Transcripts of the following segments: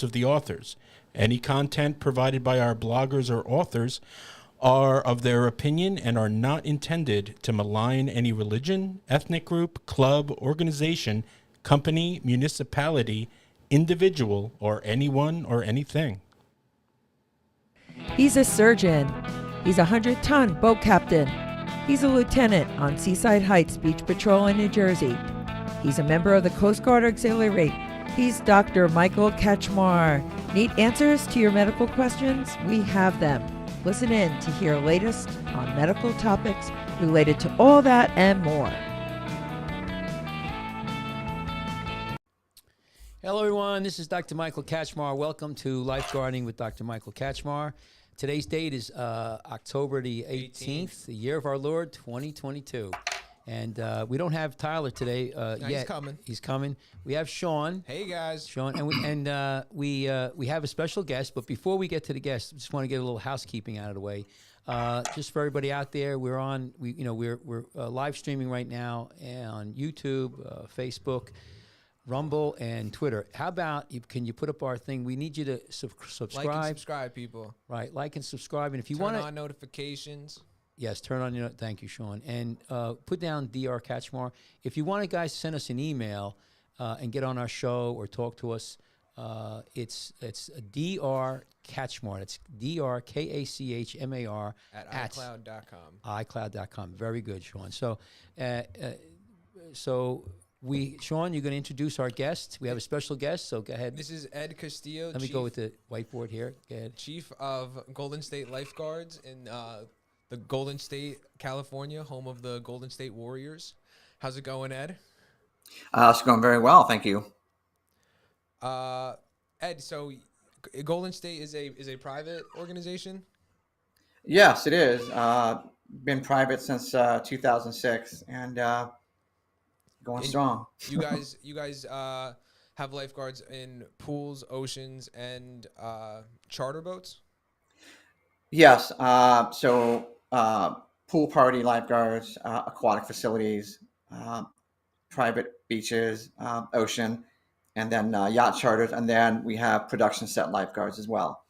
of the authors. Any content provided by our bloggers or authors are of their opinion and are not intended to malign any religion, ethnic group, club, organization, company, municipality, individual, or anyone or anything. He's a surgeon. He's a 100-ton boat captain. He's a lieutenant on Seaside Heights Beach Patrol in New Jersey. He's a member of the Coast Guard Auxiliary. He's Dr. Michael Kachmar. Need answers to your medical questions? We have them. Listen in to hear latest on medical topics related to all that and more. Hello, everyone. This is Dr. Michael Kachmar. Welcome to Lifeguarding with Dr. Michael Kachmar. Today's date is October the 18th, the year of our Lord, 2022. And we don't have Tyler today yet. He's coming. He's coming. We have Sean. Hey, guys. Sean, and we have a special guest. But before we get to the guest, I just want to get a little housekeeping out of the way. Just for everybody out there, we're live streaming right now on YouTube, Facebook, Rumble, and Twitter. How about can you put up our thing? We need you to subscribe. Like and subscribe, people. Right, like and subscribe. And if you want want on notifications. Yes, turn on your. Thank you, Sean. And put down Dr. Kachmar. If you want to, guys, send us an email and get on our show or talk to us. It's Dr. Kachmar. It's DrKachmar at iCloud.com. iCloud.com. Very good, Sean. So, Sean, you're going to introduce our guest. We have a special guest, so go ahead. This is Ed Castillo. Let me go with the whiteboard here. Go ahead. Chief of Golden State Lifeguards in the Golden State, California, home of the Golden State Warriors. How's it going, Ed? It's going very well, thank you. Ed, so Golden State is a private organization? Yes, it is. Been private since 2006 and going strong. You guys have lifeguards in pools, oceans, and charter boats? Yes. Pool party lifeguards, aquatic facilities, private beaches, ocean, and then yacht charters, and then we have production set lifeguards as well.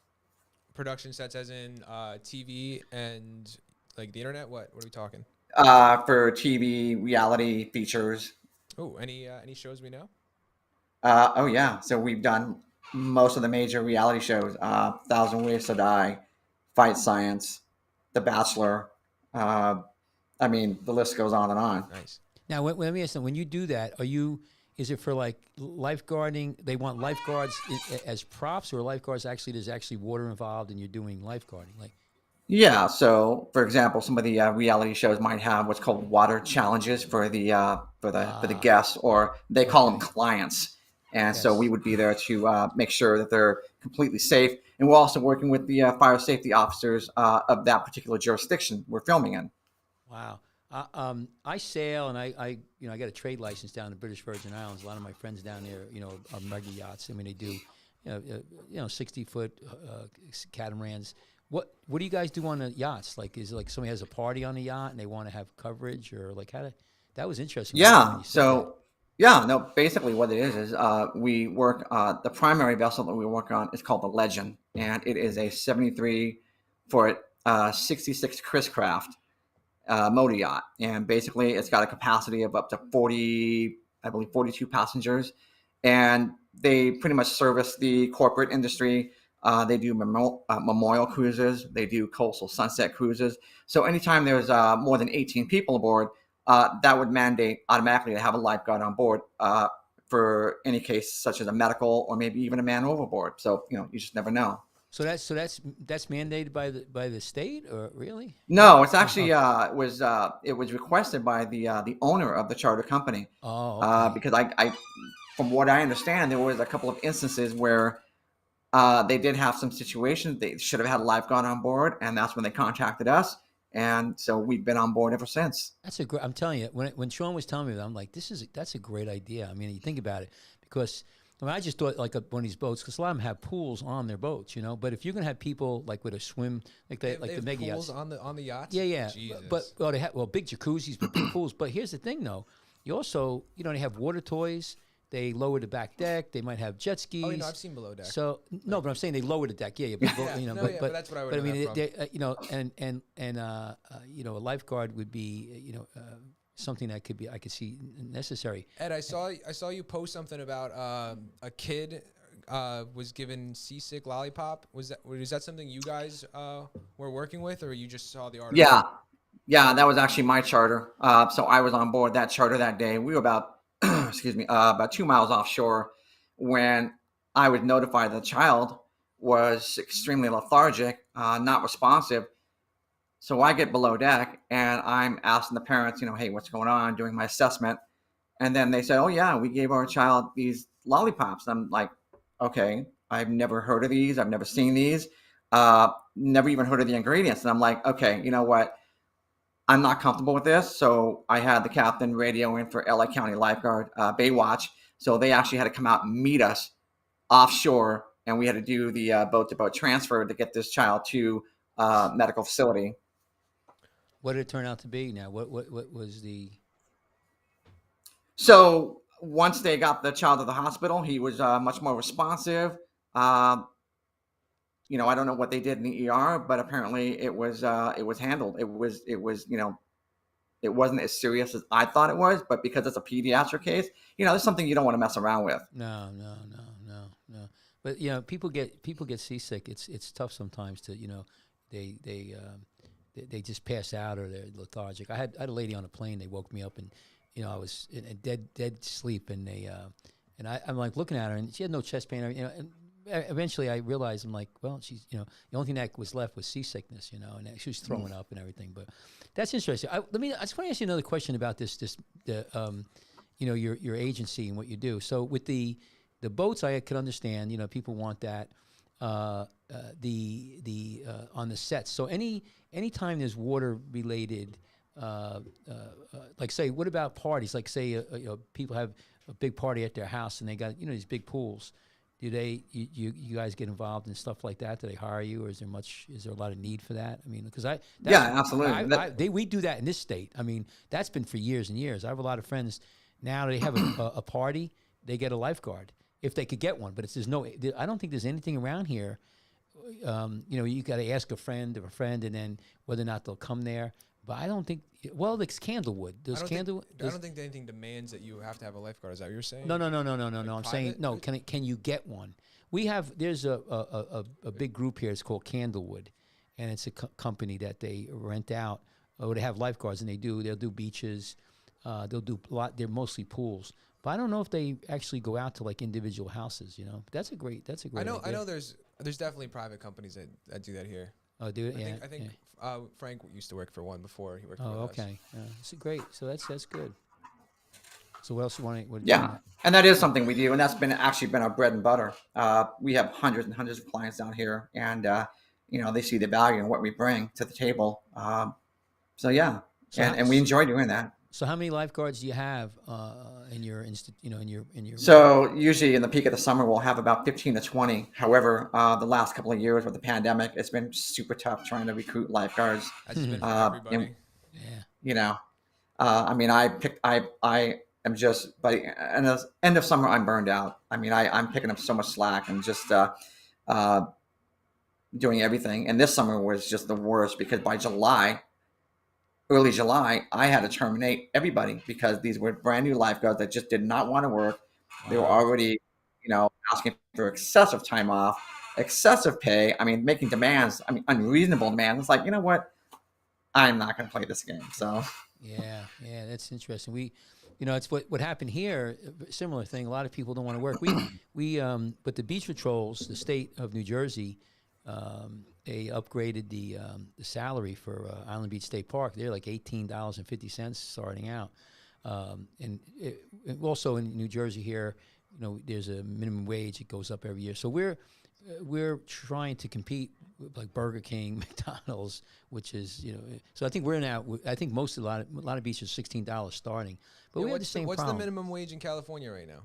Production sets as in TV and like the internet? What are we talking? For TV, reality features. Oh, any shows we know? Oh yeah. So we've done most of the major reality shows: Thousand Ways to Die, Fight Science, The Bachelor. The list goes on and on. Nice. Now, let me ask you, when you do that, is it for like lifeguarding? They want lifeguards as props, or lifeguards there's actually water involved and you're doing lifeguarding? Yeah. So, for example, some of the reality shows might have what's called water challenges for the guests, or they call them clients. And so we would be there to make sure that they're completely safe. And we're also working with the fire safety officers of that particular jurisdiction we're filming in. Wow. I sail, and I got a trade license down in the British Virgin Islands. A lot of my friends down there, are mega yachts. I mean, they do, 60-foot catamarans. What do you guys do on the yachts? Like, is it like somebody has a party on the yacht and they want to have coverage, or like that was interesting. Yeah. Basically what it is we work, the primary vessel that we work on is called the Legend, and it is a 73-foot, 66 Chris Craft motor yacht. And basically it's got a capacity of up to 42 passengers. And they pretty much service the corporate industry. They do memorial cruises. They do coastal sunset cruises. So anytime there's more than 18 people aboard, that would mandate automatically to have a lifeguard on board for any case such as a medical or maybe even a man overboard. So, you just never know. So that's mandated by the state, or really? No, it's actually it was requested by the owner of the charter company. Oh, okay. Because I from what I understand, there was a couple of instances where they did have some situations they should have had a lifeguard on board, and that's when they contacted us. And so we've been on board ever since. I'm telling you, when Sean was telling me that, I'm like, that's a great idea. I mean, you think about it, because I just thought like one of these boats, because a lot of them have pools on their boats, But if you're gonna have people like with a swim, like the mega pools yachts on the yachts. Yeah. Jesus. But they have big jacuzzis, but big pools. But here's the thing, though, you also they have water toys. They lower the back deck. They might have jet skis. Oh, you know, I've seen below deck. So no, but I'm saying they lower the deck. Yeah, but, Yeah, you know, no, yeah, but that's what I would But I know mean, that from. you know, and you know, a lifeguard would be, you know, something that I could see necessary. Ed, I saw you post something about a kid was given seasick lollipop. Was that something you guys were working with, or you just saw the article? Yeah, that was actually my charter. So I was on board that charter that day. We were about, excuse me, about 2 miles offshore when I was notified the child was extremely lethargic, not responsive. So I get below deck and I'm asking the parents, hey, what's going on? Doing my assessment. And then they said, oh, yeah, we gave our child these lollipops. I'm like, okay, I've never heard of these. I've never seen these. Never even heard of the ingredients. And I'm like, okay, you know what? I'm not comfortable with this. So I had the captain radio in for LA County Lifeguard, Baywatch. So they actually had to come out and meet us offshore. And we had to do the boat-to-boat transfer to get this child to medical facility. What did it turn out to be? Now, what was the? So once they got the child to the hospital, he was much more responsive. I don't know what they did in the ER, but apparently it was handled. It wasn't as serious as I thought it was, but because it's a pediatric case, there's something you don't want to mess around with. No. But people get seasick. It's tough sometimes to they just pass out or they're lethargic. I had a lady on a plane. They woke me up and I was in a dead sleep, and I'm like looking at her, and she had no chest pain. And eventually I realized, I'm like, well, she's the only thing that was left was seasickness, and she was throwing up and everything. But that's interesting. I just want to ask you another question about your agency and what you do. So with the boats, I could understand. People want that. On the sets. So anytime there's water related, like say, what about parties? Like say, people have a big party at their house and they got these big pools. Do you guys get involved in stuff like that? Do they hire you, or is there a lot of need for that? I mean, because absolutely. We do that in this state. I mean, that's been for years and years. I have a lot of friends now. They have a party, they get a lifeguard if they could get one. But I don't think there's anything around here. You got to ask a friend of a friend, and then whether or not they'll come there. But I don't think. Well, it's Candlewood. I don't think anything demands that you have to have a lifeguard. Is that what you're saying? No. I'm saying no. Can you get one? There's a big group here. It's called Candlewood, and it's a company that they rent out. Or they have lifeguards, and they'll do beaches. They'll do a lot. They're mostly pools. But I don't know if they actually go out to like individual houses. That's a great. I know. idea. I know. There's definitely private companies that do that here. Oh, do it? I think Frank used to work for one before he worked for us. Oh, okay. It's great. So that's good. So what else you want? And that is something we do, and that's been our bread and butter. We have hundreds and hundreds of clients down here, and they see the value in what we bring to the table. And we enjoy doing that. So how many lifeguards do you have in your So usually in the peak of the summer, we'll have about 15 to 20. However, the last couple of years with the pandemic, it's been super tough trying to recruit lifeguards. That's been for everybody. I am just by the end of summer, I'm burned out. I mean, I'm picking up so much slack and just doing everything. And this summer was just the worst because by early July, I had to terminate everybody because these were brand new lifeguards that just did not want to work. Wow. They were already, asking for excessive time off, excessive pay. I mean, making demands. I mean, unreasonable demands. It's like, you know what? I'm not going to play this game. So. Yeah, that's interesting. It's what happened here. Similar thing. A lot of people don't want to work. But the beach patrols, the state of New Jersey. They upgraded the salary for Island Beach State Park. They're like $18.50 starting out, and also in New Jersey here, there's a minimum wage. It goes up every year. So we're trying to compete with like Burger King, McDonald's, which is So I think we're now. I think a lot of beaches $16 starting, but we have the same problem. What's the minimum wage in California right now?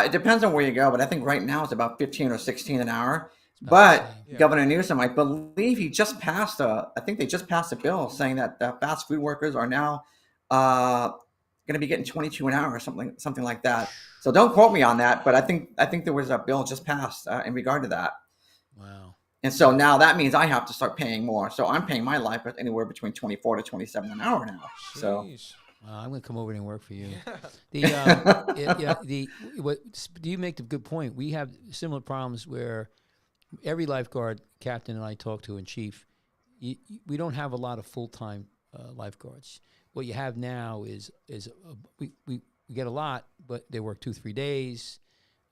It depends on where you go, but I think right now it's about 15 or 16 an hour. But Governor Newsom, I believe they just passed a bill saying that fast food workers are now going to be getting 22 an hour or something like that. So don't quote me on that, but I think there was a bill just passed in regard to that. Wow. And so now that means I have to start paying more. So I'm paying my life anywhere between 24 to 27 an hour now. So Sheesh. I'm going to come over there and work for you. Yeah. What do you make the good point? We have similar problems where every lifeguard captain and I talk to and chief, we don't have a lot of full-time lifeguards. What you have now is we get a lot, but they work 2-3 days,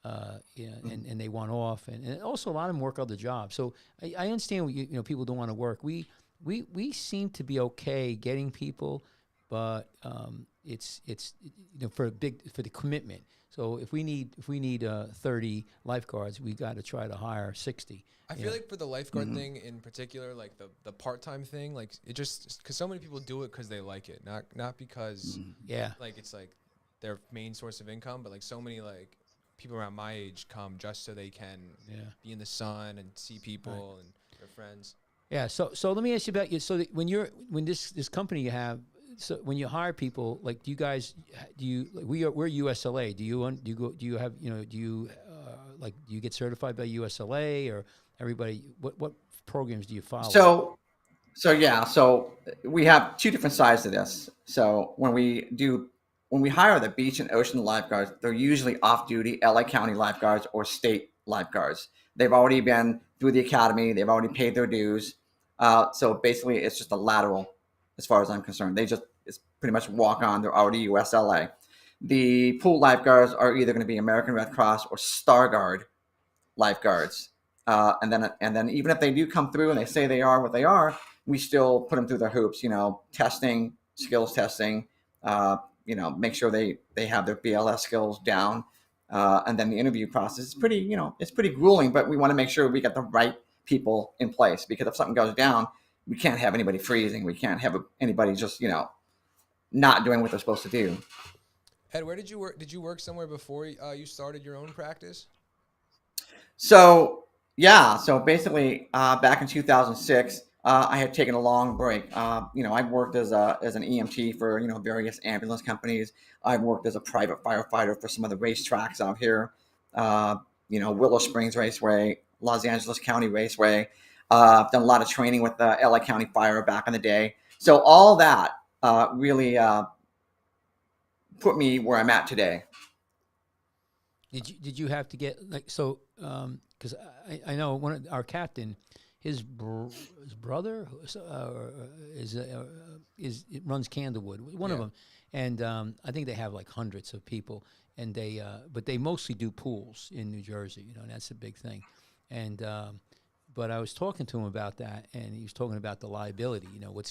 and they want off, and also a lot of them work other jobs. So I understand what people don't want to work. We seem to be okay getting people, but it's for the commitment. So if we need 30 lifeguards, we got to try to hire 60. I feel like for the lifeguard thing in particular, like the part-time thing, like it just because so many people do it because they like it, not because like it's like their main source of income, but like so many like people around my age come just so they can be in the sun and see people and their friends. Yeah. So let me ask you about you. So that when this company you have, so when you hire people, like we're USLA. Do you get certified by USLA or everybody? What programs do you follow? So we have two different sides to this. So when we hire the beach and ocean lifeguards, they're usually off-duty LA County lifeguards or state lifeguards. They've already been through the academy. They've already paid their dues. So basically, it's just a lateral, as far as I'm concerned. It's pretty much walk on. They're already USLA. The pool lifeguards are either going to be American Red Cross or Star Guard lifeguards. And then even if they do come through and they say they are what they are, we still put them through their hoops. Testing, skills testing. Make sure they have their BLS skills down. And then the interview process is pretty grueling, but we want to make sure we get the right people in place, because if something goes down, we can't have anybody freezing. We can't have anybody just, not doing what they're supposed to do. Ed, where did you work? Did you work somewhere before you started your own practice? So basically, back in 2006, I had taken a long break. I worked as an EMT for various ambulance companies. I worked as a private firefighter for some of the racetracks out here. Willow Springs Raceway, Los Angeles County Raceway. I've done a lot of training with the LA County Fire back in the day. So all that really put me where I'm at today. Did you have to get because I know one of our captain, his brother runs Candlewood, one of them, and I think they have like hundreds of people, and but they mostly do pools in New Jersey, and that's a big thing, and but I was talking to him about that, and he was talking about the liability.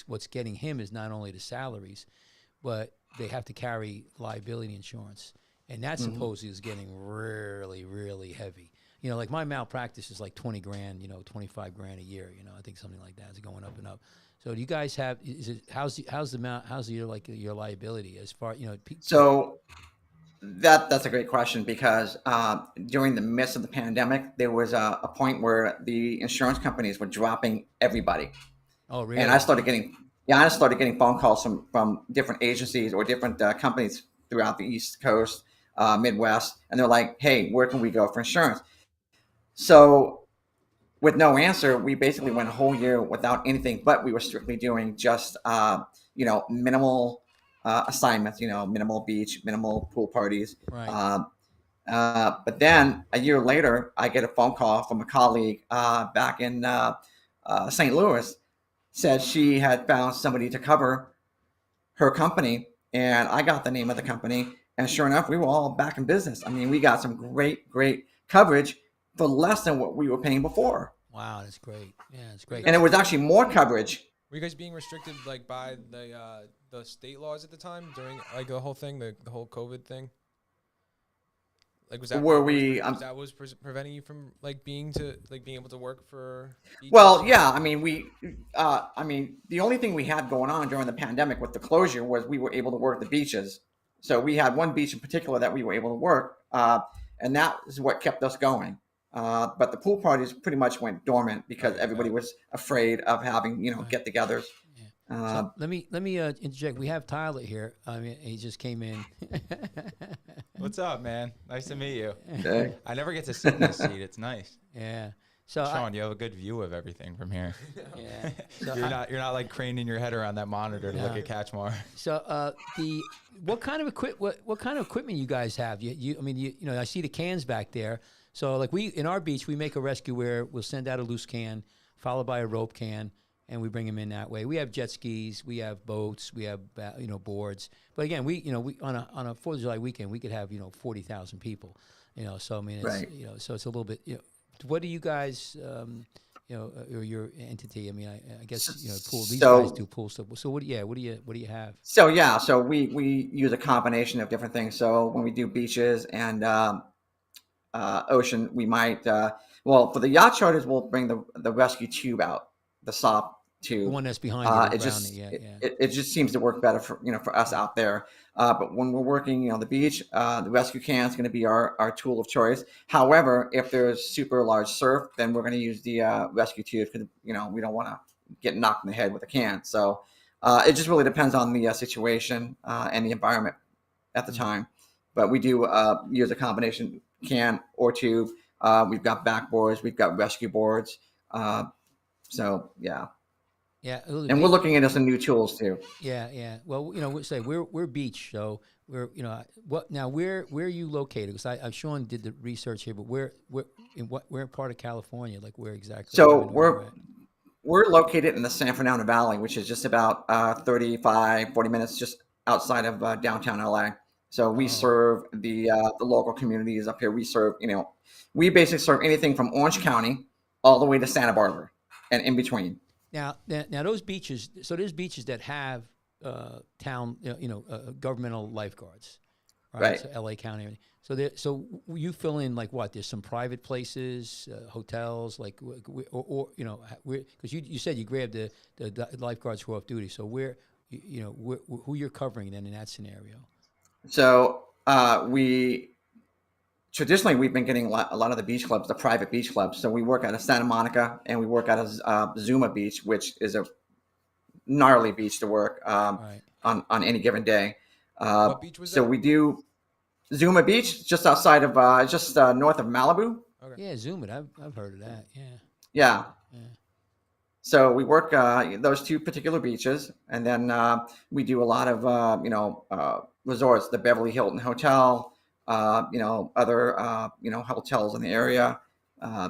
What's getting him is not only the salaries, but they have to carry liability insurance. And that supposedly is getting really, really heavy. Like my malpractice is like 20 grand, 25 grand a year. I think something like that is going up and up. So do you guys have? How's your liability as far So that's a great question, because during the midst of the pandemic, there was a point where the insurance companies were dropping everybody. Oh, really? And I started getting phone calls from different agencies or different companies throughout the East Coast. Midwest, and they're like, hey, where can we go for insurance? So with no answer, we basically went a whole year without anything, but we were strictly doing just minimal assignments, minimal beach, minimal pool parties. Right. But then a year later, I get a phone call from a colleague back in St. Louis, said she had found somebody to cover her company, and I got the name of the company. And sure enough, we were all back in business. I mean, we got some great coverage for less than what we were paying before. Wow, that's great. Yeah, that's great. And it was actually more coverage. Were you guys being restricted like by the state laws at the time during like the whole thing, the whole COVID thing? Like was that that was preventing you from being able to work for? Well, yeah. I mean, the only thing we had going on during the pandemic with the closure was we were able to work the beaches. So we had one beach in particular that we were able to work, and that is what kept us going. But the pool parties pretty much went dormant because everybody was afraid of having, get-togethers. So let me interject. We have Tyler here. I mean, he just came in. What's up, man? Nice to meet you. Hey. I never get to sit in this seat. It's nice. Yeah. So Sean, you have a good view of everything from here. yeah. So You're not like craning your head around that monitor to look at Kachmar. So what kind of equipment you guys have? I mean you know I see the cans back there. So like in our beach we make a rescue where we'll send out a loose can followed by a rope can and we bring them in that way. We have jet skis, we have boats, we have boards. But again we on a 4th of July weekend we could have 40,000 people. So I mean it's so it's a little bit what do you guys or your entity? I mean, I guess pool. These guys do pool stuff. So what do you have? So we use a combination of different things. So when we do beaches and ocean, we might for the yacht charters, we'll bring the rescue tube out, the SOP tube. The one that's behind you. It just seems to work better for us out there. But when we're working on the beach, the rescue can is going to be our tool of choice. However, if there's super large surf, then we're going to use the rescue tube because we don't want to get knocked in the head with a can. So it just really depends on the situation and the environment at the time. But we do use a combination can or tube. We've got backboards, we've got rescue boards. So yeah. Yeah, and we're looking into some new tools too. Yeah. Well, we're beach, so we're where are you located? Because Sean did the research here, but where part of California? Like where exactly? So we're located in the San Fernando Valley, which is just about 40 minutes just outside of downtown LA. So we serve the local communities up here. We serve we basically serve anything from Orange County all the way to Santa Barbara and in between. Now those beaches. So there's beaches that have town, governmental lifeguards, right? So LA County. So you fill in like what? There's some private places, hotels, like or because you said you grabbed the lifeguards who are off duty. So who you're covering then in that scenario? So traditionally, we've been getting a lot of the beach clubs, the private beach clubs. So we work out of Santa Monica and we work out of Zuma Beach, which is a gnarly beach to work on any given day. What beach was that? So we do Zuma Beach, just outside of, north of Malibu. Okay. Yeah, Zuma. I've heard of that. Yeah. So we work those two particular beaches, and then we do a lot of resorts, the Beverly Hilton Hotel. Other hotels in the area.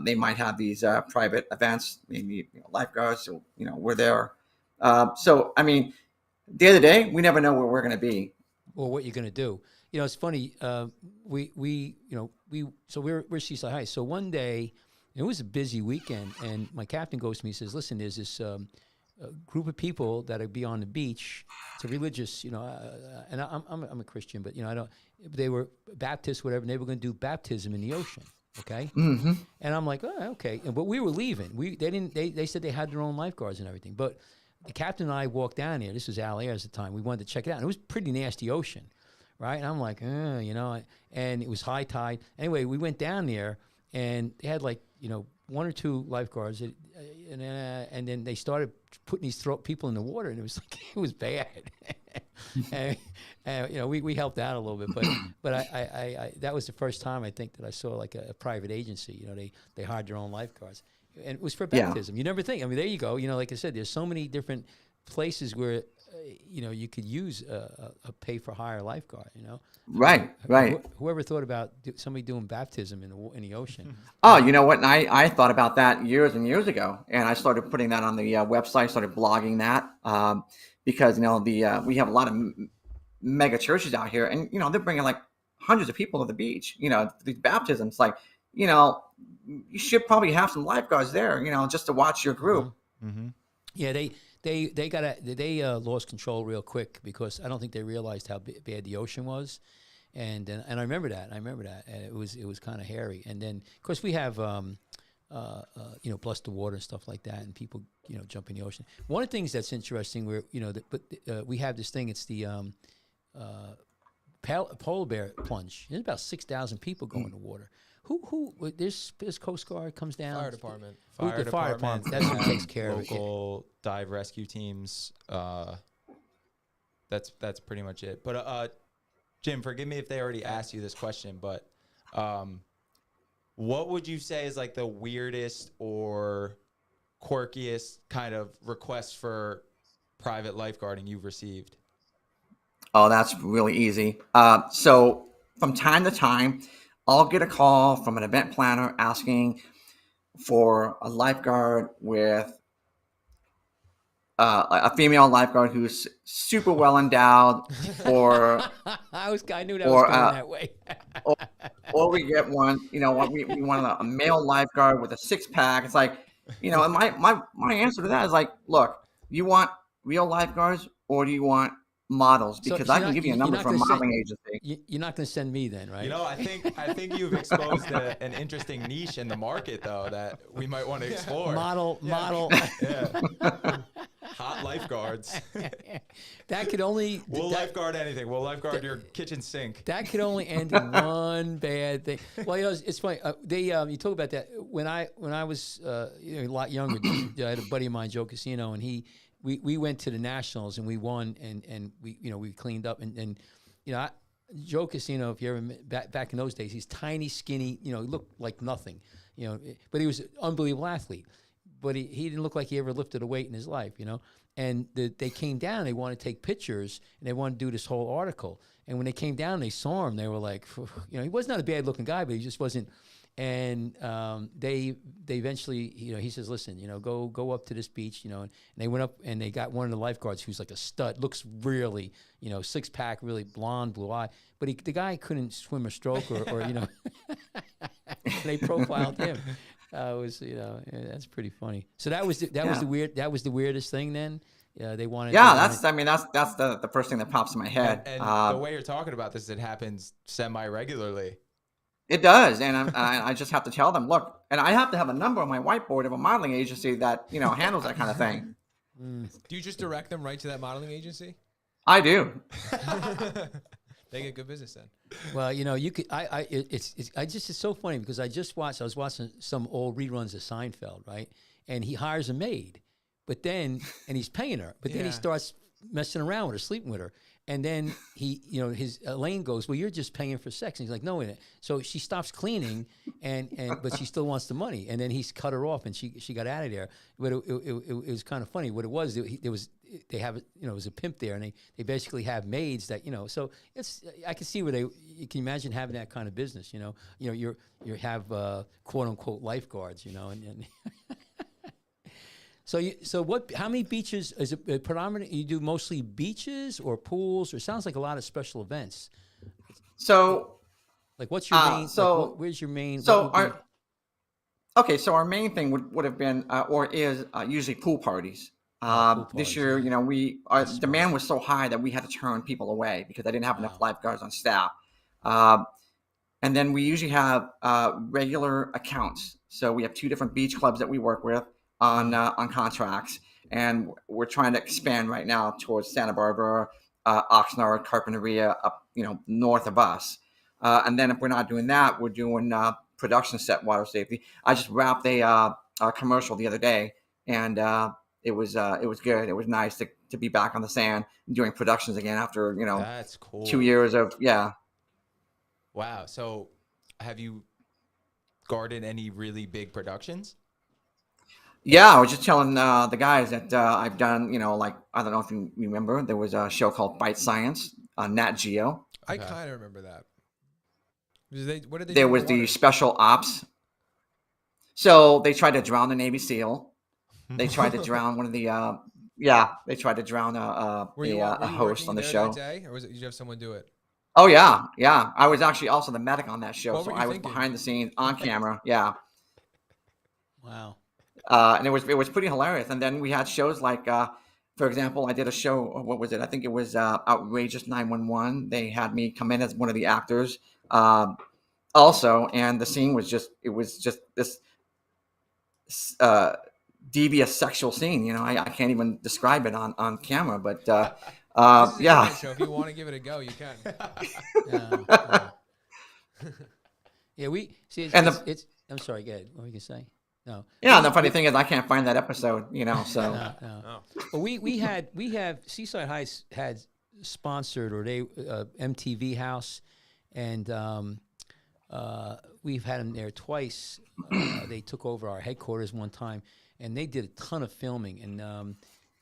They might have these private events. Maybe lifeguards. So we're there. So I mean, day to day, we never know where we're going to be or what you're going to do. It's funny. We're Seaside Heights. So one day, it was a busy weekend, and my captain goes to me and says, "Listen, there's this group of people that will be on the beach. It's a religious, and I'm a Christian, but I don't. They were Baptists, whatever, and they were going to do baptism in the ocean." Okay. Mm-hmm. And I'm like, oh, okay. But we were leaving. They said they had their own lifeguards and everything. But the captain and I walked down there. This was Al Ayers at the time. We wanted to check it out. And it was pretty nasty ocean, right? And I'm like, and it was high tide. Anyway, we went down there, and they had like, one or two lifeguards, and then they started putting these people in the water, and it was like it was bad. and we helped out a little bit, but I that was the first time I think that I saw like a private agency. They hired their own lifeguards, and it was for baptism. You never think. I mean, there you go. Like I said, there's so many different places where you could use a pay for hire lifeguard. Right. Whoever thought about somebody doing baptism in the ocean? Oh, you know what? And I thought about that years and years ago, and I started putting that on the website, started blogging that because we have a lot of mega churches out here, and they're bringing like hundreds of people to the beach. These baptisms, like you should probably have some lifeguards there, just to watch your group. Mm-hmm. Yeah, they lost control real quick because I don't think they realized how bad the ocean was, and I remember that. And it was kind of hairy. And then of course we have bless the water and stuff like that, and people jump in the ocean. One of the things that's interesting, we have this thing. It's the polar bear plunge. There's about 6,000 people go in the water. this Coast Guard comes down. Fire department. The fire department. That's who takes care of it. Local dive rescue teams. That's pretty much it. But Jim, forgive me if they already asked you this question, but what would you say is like the weirdest or quirkiest kind of request for private lifeguarding you've received? Oh, that's really easy. So from time to time, I'll get a call from an event planner asking for a lifeguard with a female lifeguard who's super well endowed, or I knew that was going that way. or we get one, we want a male lifeguard with a six-pack. It's like, and my answer to that is like, look, you want real lifeguards or do you want models? Because I can give you a number from a modeling agency. You're not going to send me then, right? I think you've exposed an interesting niche in the market, though, that we might want to explore. Model. Yeah. Hot lifeguards. That could only... We'll lifeguard anything. We'll lifeguard your kitchen sink. That could only end in one bad thing. Well, it's funny. You talk about that. When I was a lot younger, I had a buddy of mine, Joe Casino, and we went to the Nationals and we won, and we cleaned up, and Joe Casino, if you ever back in those days, he's tiny, skinny, he looked like nothing, but he was an unbelievable athlete. But he didn't look like he ever lifted a weight in his life, And they came down, they wanted to take pictures, and they wanted to do this whole article. And when they came down, they saw him, they were like, he was not a bad looking guy, but he just wasn't. And they eventually, he says, listen, go up to this beach, and they went up and they got one of the lifeguards who's like a stud, looks really, six-pack, really blonde, blue eye. But the guy couldn't swim or stroke or they profiled him. That's pretty funny. So that was the weirdest thing then. They wanted. Yeah, that's the first thing that pops in my head. And the way you're talking about this, it happens semi-regularly. It does, and I just have to tell them, look, and I have to have a number on my whiteboard of a modeling agency that handles that kind of thing. Do you just direct them right to that modeling agency? I do. They get good business then. Well, you could. It's so funny because I was watching some old reruns of Seinfeld, right? And he hires a maid, and he's paying her, but then he starts messing around with her, sleeping with her. And then his Elaine goes, well, you're just paying for sex. And he's like, no, it. So she stops cleaning, but she still wants the money. And then he's cut her off, and she got out of there. But it was kind of funny. What it was, they have it was a pimp there, and they basically have maids that So I can see where you can imagine having that kind of business. You have quote unquote lifeguards. And So how many beaches is it predominant? You do mostly beaches or pools, or it sounds like a lot of special events. So, like, what's your main? Where's your main? So our main thing would have been or is usually pool parties. This year, our demand was so high that we had to turn people away because I didn't have enough lifeguards on staff. And then we usually have regular accounts. So we have 2 different beach clubs that we work with on contracts, and we're trying to expand right now towards Santa Barbara, Oxnard, Carpinteria, up north of us. And then if we're not doing that, we're doing production set water safety. I just wrapped a commercial the other day, and it was good. It was nice to be back on the sand and doing productions again after That's cool. 2 years of Wow. So have you guarded any really big productions? Yeah, I was just telling the guys that I've done, I don't know if you remember, there was a show called Bite Science on Nat Geo. I kind of remember that. What did they There do was in the water? special ops. So they tried to drown the Navy SEAL. They tried to drown one of the, they tried to drown Were you a host working on the there show. that day, or did you have someone do it? Oh, yeah. I was actually also the medic on that show. What So were you I was thinking? behind the scenes on camera. Yeah. Wow. And it was pretty hilarious. And then we had shows like, for example, I did a show. What was it? I think it was Outrageous 911. They had me come in as one of the actors, also, and the scene was just this devious sexual scene. I can't even describe it on camera, but This is a yeah. internet show. If you want to give it a go, you can. Yeah, we see. And It's. I'm sorry. Go ahead. What were you gonna say? No. yeah, the funny thing is I can't find that episode, so. No. Oh. Well, we have Seaside Heights had sponsored, or they MTV House, and we've had them there twice. They took over our headquarters one time, and they did a ton of filming. And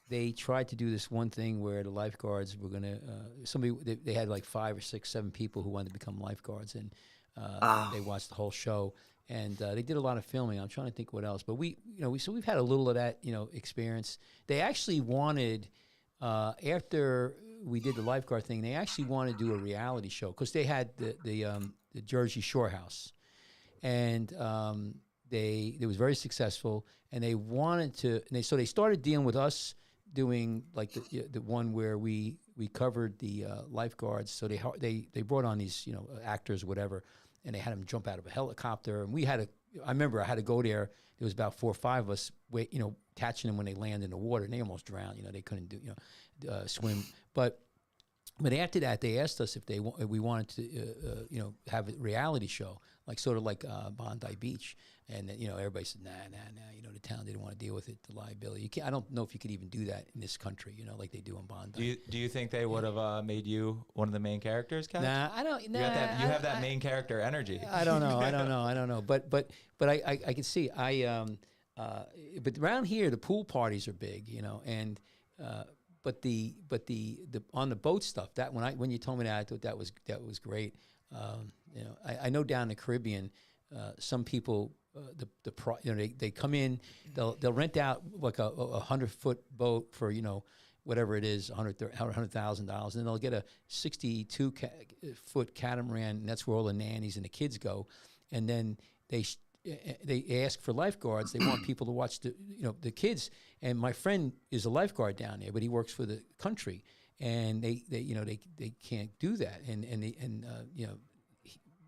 they tried to do this one thing where the lifeguards were gonna they had like 5 or 6, 7 people who wanted to become lifeguards, and they watched the whole show. And they did a lot of filming. I'm trying to think what else, but we've had a little of that, experience. They actually wanted, after we did the lifeguard thing, they actually wanted to do a reality show because they had the Jersey Shore House, and it was very successful. And they wanted to, so they started dealing with us doing like the one where we covered the lifeguards. So they brought on these actors, whatever. And they had them jump out of a helicopter, and I remember I had to go there. There was about 4 or 5 of us, catching them when they land in the water, and they almost drowned. They couldn't swim. But after that, they asked us if we wanted to, have a reality show, like sort of like Bondi Beach, and everybody said, nah. The town didn't want to deal with it, the liability. I don't know if you could even do that in this country, like they do in Bondi. Do you think they would have made you one of the main characters, Kat? Nah, I don't. Nah, you have that main character energy. I don't know. But I can see. But around here the pool parties are big, and but the on the boat stuff, that when you told me that, I thought that was great. I know down in the Caribbean, some people they come in, they'll rent out like a 100-foot boat for whatever it is, $100,000, and then they'll get a 62-foot catamaran, and that's where all the nannies and the kids go, and then they ask for lifeguards. They want people to watch the kids. And my friend is a lifeguard down there, but he works for the country, and they can't do that. And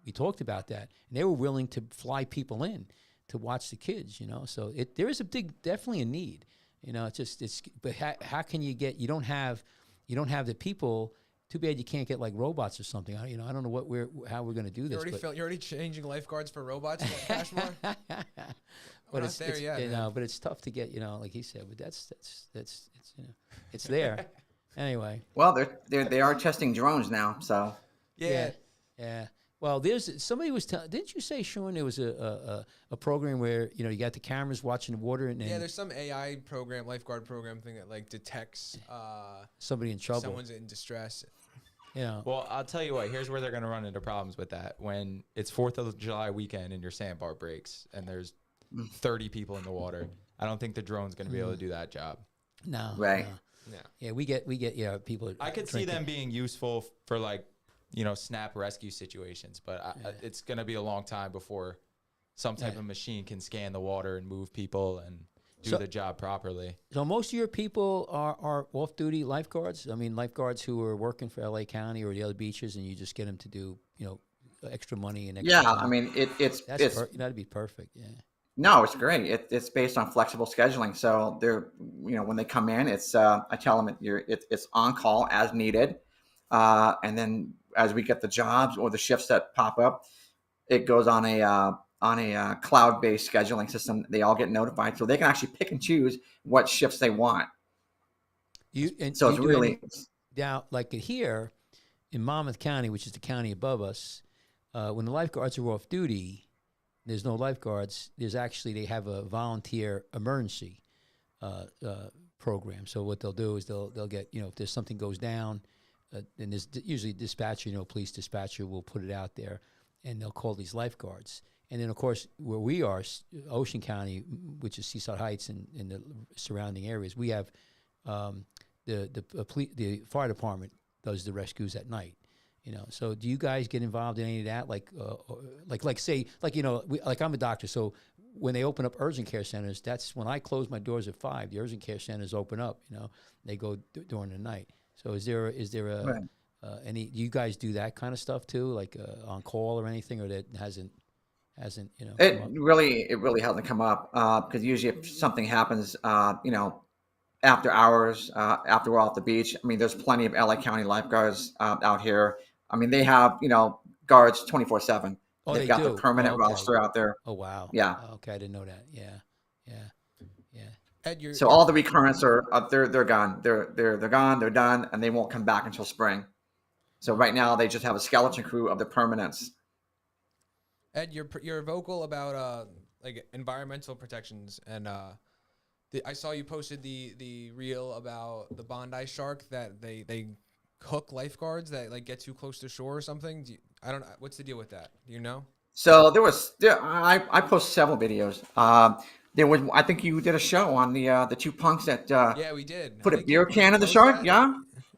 we talked about that, and they were willing to fly people in to watch the kids. So there is definitely a need. But how can you get? You don't have the people. Too bad you can't get like robots or something. I don't know how we're going to do this. You're already changing lifeguards for robots at Kachmar? But it's there yet. But it's tough to get, like he said. But that's it's there. Anyway. Well, they are testing drones now, so. Yeah. Well, somebody was telling. Didn't you say, Sean, there was a program where you got the cameras watching the water and there's some AI program, lifeguard program thing that like detects somebody in trouble, someone's in distress. Yeah. Well, I'll tell you what. Here's where they're going to run into problems with that. When it's 4th of July weekend and your sandbar breaks and there's 30 people in the water, I don't think the drone's going to be able to do that job. No. Right. No. Yeah, we get people. I could see them being useful for like snap rescue situations, but it's going to be a long time before some type of machine can scan the water and move people and do the job properly. So most of your people are off-duty lifeguards? I mean, lifeguards who are working for LA County or the other beaches, and you just get them to do, extra money and extra time. I mean, that'd be perfect, yeah. No, it's great. It's based on flexible scheduling. So they're, when they come in, it's I tell them it's on call as needed, and then as we get the jobs or the shifts that pop up, it goes on a cloud-based scheduling system. They all get notified, so they can actually pick and choose what shifts they want. It's really now, like here in Monmouth County, which is the county above us, when the lifeguards are off duty, there's no lifeguards. They have a volunteer emergency program. So what they'll do is they'll get if there's something goes down, and there's usually a dispatcher, police dispatcher will put it out there, and they'll call these lifeguards. And then, of course, where we are, Ocean County, which is Seaside Heights and the surrounding areas, we have the fire department does the rescues at night. So do you guys get involved in any of that? Like I'm a doctor, so when they open up urgent care centers, that's when I close my doors at 5. The urgent care centers open up. They go during the night. So is there right. any? Do you guys do that kind of stuff too, like on call or anything, or that hasn't? It really hasn't come up because usually if something happens, after hours, after we're off the beach, I mean, there's plenty of LA County lifeguards out here. I mean, they have guards 24/7. Oh, They've they got do. the permanent Oh, okay. roster out there. Oh, wow. Yeah. Okay, I didn't know that. Yeah. Ed, So all the recurrents are up there. They're gone. They're gone. They're done, and they won't come back until spring. So right now they just have a skeleton crew of the permanents. Ed, you're vocal about like environmental protections, and I saw you posted the reel about the Bondi shark that they hook lifeguards that like get too close to shore or something. I don't know what's the deal with that. Do you know? So I posted several videos. There was, I think you did a show on the two punks that Yeah, we did. put I a think beer you can in the post shark. that? Yeah.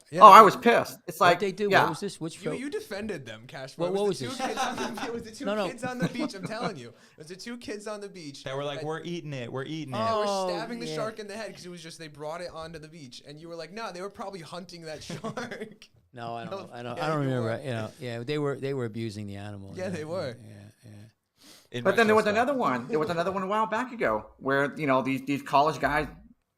Yeah, Oh, I was pissed. It's like What they do? Yeah. What was this? Which show? You defended them, Kachmar. What was the two this? Kids on the, it was the two No. kids on the beach. I'm telling you, it was the two kids on the beach. They were like, "We're eating it. We're eating it." They were Oh, stabbing the yeah. shark in the head because it was just they brought it onto the beach, and you were like, "No, they were probably hunting that shark." No, I don't. I don't. Yeah, I don't you remember. were. You know, yeah, they were abusing the animal. Yeah, they were. Yeah. In But then there was retrospect. another one. There was another one a while back ago where these college guys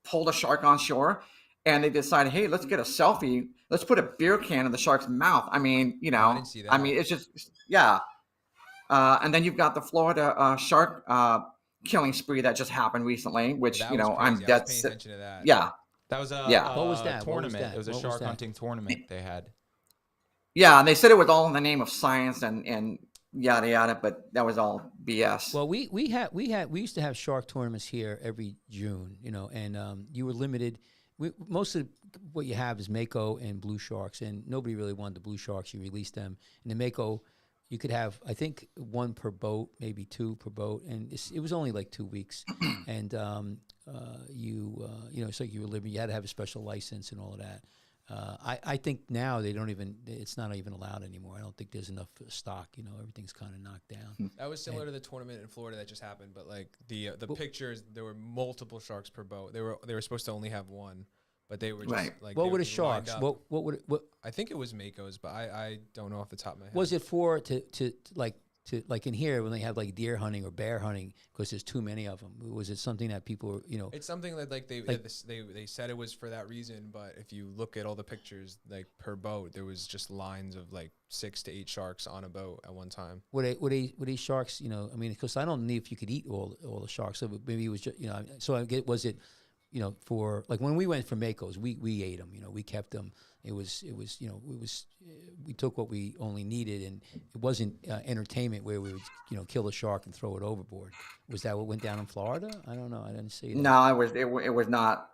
pulled a shark on shore, and they decided, hey, let's get a selfie. Let's put a beer can in the shark's mouth. I mean, I didn't see that. I mean, it's just yeah. And then you've got the Florida shark killing spree that just happened recently, which That was I'm crazy. I dead. was paying attention to that. Yeah, That was a Yeah. What was that? What was tournament. that? It was a What was shark that? hunting tournament they had. yeah. And they said it was all in the name of science and yada yada, but that was all BS. Well, we used to have shark tournaments here every June, and you were limited. Most of what you have is mako and blue sharks, and nobody really wanted the blue sharks. You released them, and the mako, you could have, I think, one per boat, maybe two per boat, and it was only like 2 weeks, and it's like you were living. You had to have a special license and all of that. I think now they don't even. It's not even allowed anymore. I don't think there's enough stock. Everything's kind of knocked down. That was similar to the tournament in Florida that just happened, but like the pictures, there were multiple sharks per boat. They were supposed to only have one, but they were just Right. like. What they were the just lined sharks? up. What would it? What I think it was Mako's, but I don't know off the top of my head. was it for? To like in here when they have like deer hunting or bear hunting because there's too many of them. Was it something that people It's something that like they said it was for that reason, but if you look at all the pictures, like per boat, there was just lines of like 6 to 8 sharks on a boat at one time. were these sharks? I mean, because I don't know if you could eat all the sharks. So maybe it was just So I get was it. For like when we went for Makos, we ate them. We kept them. It was we took what we only needed, and it wasn't entertainment where we would kill a shark and throw it overboard. Was that what went down in Florida? I don't know. I didn't see that. No, it was not.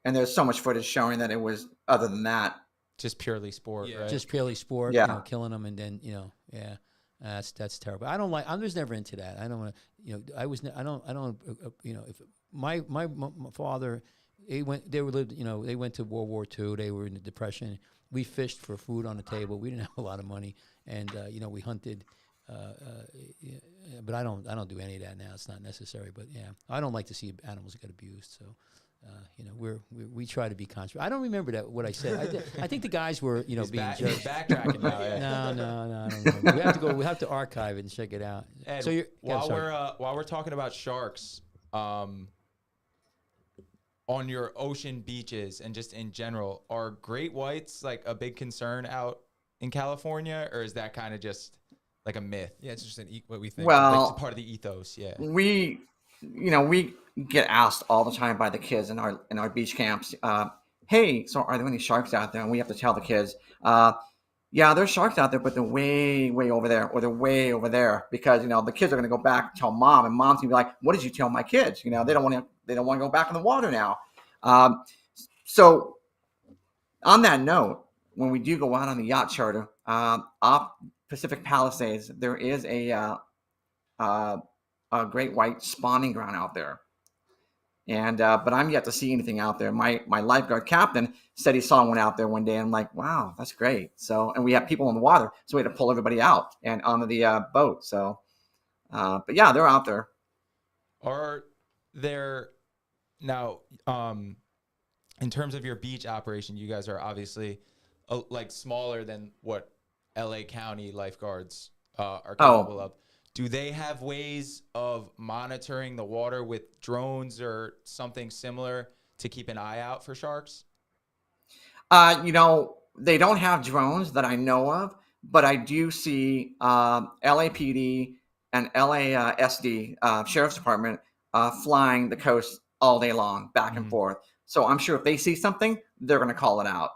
And there's so much footage showing that it was other than that. Just purely sport, Yeah. right? Just purely sport. Yeah. Killing them and then yeah. That's terrible. I don't like. I was never into that. I don't want to. I was. I don't. If my father, they went to World War II. They were in the Depression. We fished for food on the table. We didn't have a lot of money, and we hunted. But I don't do any of that now. It's not necessary. But yeah, I don't like to see animals get abused. So. We try to be conscious. I don't remember what I said. I think the guys were being He's judged. backtracking now. Yeah. No, I don't remember. We have to go. We have to archive it and check it out. Ed, So while we're talking about sharks, on your ocean beaches and just in general, are great whites like a big concern out in California, or is that kind of just like a myth? Yeah, it's just what we think. Well, Like part of the ethos, yeah. we get asked all the time by the kids in our beach camps, hey, so are there any sharks out there? And we have to tell the kids, yeah, there's sharks out there, but they're way over there, or they're way over there, because the kids are going to go back and tell mom, and mom's going to be like, what did you tell my kids? They don't want to go back in the water now. So on that note, when we do go out on the yacht charter off Pacific Palisades, there is a great white spawning ground out there. And but I'm yet to see anything out there. My lifeguard captain said he saw one out there one day. And I'm like, wow, that's great. So, and we have people in the water, so we had to pull everybody out and onto the boat. So, but yeah, they're out there. Are there now, in terms of your beach operation, you guys are obviously like smaller than what LA County lifeguards are capable of. Do they have ways of monitoring the water with drones or something similar to keep an eye out for sharks? They don't have drones that I know of, but I do see LAPD and LASD, Sheriff's Department, flying the coast all day long, back and forth. So I'm sure if they see something, they're going to call it out.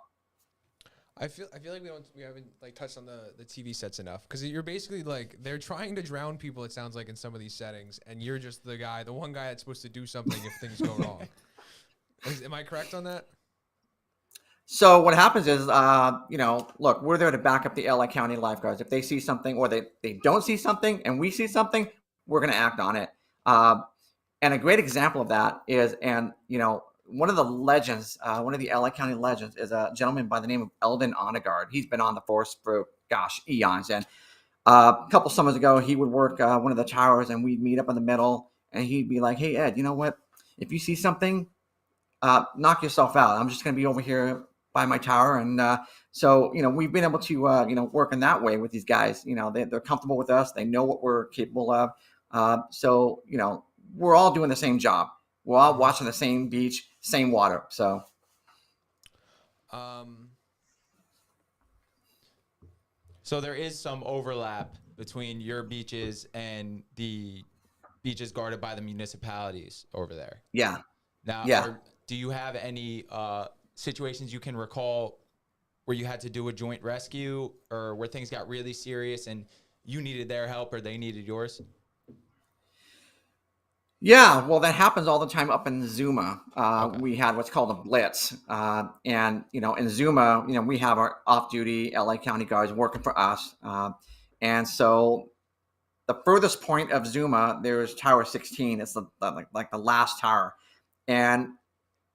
I feel like we haven't like touched on the TV sets enough, because you're basically like, they're trying to drown people, it sounds like, in some of these settings, and you're just the one guy that's supposed to do something if things go wrong. Am I correct on that? So what happens is, look, we're there to back up the LA County lifeguards. If they see something, or they don't see something and we see something, we're going to act on it. And a great example of that is, one of the legends, one of the LA County legends, is a gentleman by the name of Eldon Onegard. He's been on the force for, eons. And a couple summers ago, he would work one of the towers, and we'd meet up in the middle, and he'd be like, "Hey, Ed, you know what? If you see something, knock yourself out. I'm just going to be over here by my tower." And so, we've been able to, work in that way with these guys. They're comfortable with us. They know what we're capable of. So, we're all doing the same job. We're all watching the same beach, same water. So, so there is some overlap between your beaches and the beaches guarded by the municipalities over there. yeah. Now, Yeah. do you have any situations you can recall where you had to do a joint rescue, or where things got really serious and you needed their help or they needed yours? Yeah, well, that happens all the time up in Zuma. Okay. We had what's called a blitz. And, in Zuma, we have our off-duty LA County guards working for us. And so the furthest point of Zuma, there's Tower 16. It's like the last tower. And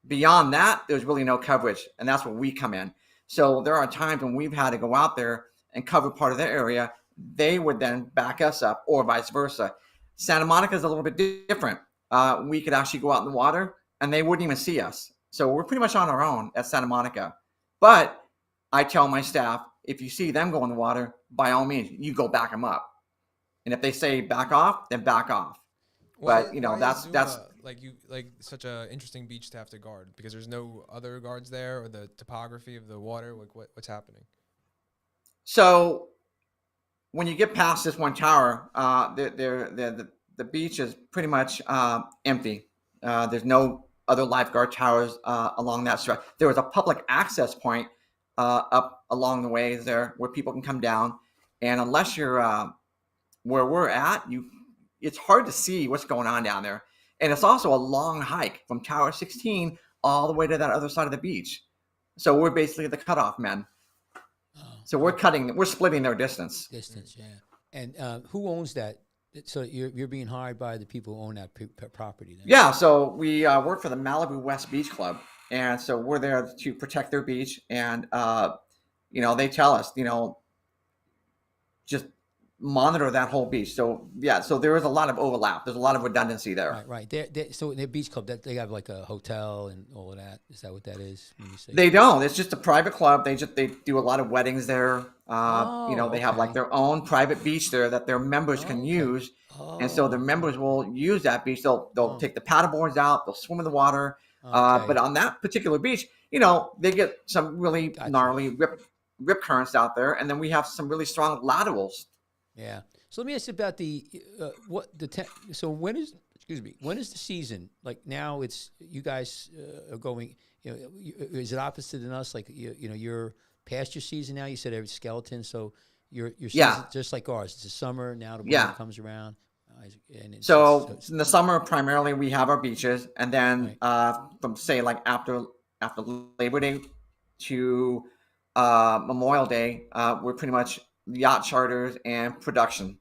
beyond that, there's really no coverage. And that's where we come in. So there are times when we've had to go out there and cover part of their area. They would then back us up, or vice versa. Santa Monica is a little bit different. We could actually go out in the water and they wouldn't even see us. So we're pretty much on our own at Santa Monica. But I tell my staff, if you see them go in the water, by all means, you go back them up. And if they say back off, then back off. But that's like such a interesting beach to have to guard, because there's no other guards there, or the topography of the water. Like what's happening? So when you get past this one tower, the beach is pretty much empty. There's no other lifeguard towers along that stretch. There was a public access point up along the way there where people can come down, and unless you're where we're at, it's hard to see what's going on down there. And it's also a long hike from Tower 16 all the way to that other side of the beach. So we're basically the cutoff men. So we're splitting their distance. Yeah. And who owns that? So you're being hired by the people who own that property then? Yeah, so we work for the Malibu West Beach Club. And so we're there to protect their beach. And, they tell us, just monitor that whole beach. So yeah, so there is a lot of overlap. There's a lot of redundancy there. Right. So their beach club, that they have like a hotel and all of that. Is that what that is? When you say they don't. It's just a private club. They do a lot of weddings there. They have like their own private beach there that their members can use. And so the members will use that beach. They'll take the paddleboards out. They'll swim in the water. But on that particular beach, they get some really gnarly rip currents out there, and then we have some really strong laterals. Yeah. So let me ask you about so when is the season? Like now it's, you guys are going, is it opposite than us? Like, you're past your season now. You said every skeleton. So your season, just like ours, it's the summer now, the winter comes around. So in the summer, primarily we have our beaches, and then from say like after Labor Day to Memorial Day, we're pretty much yacht charters and production.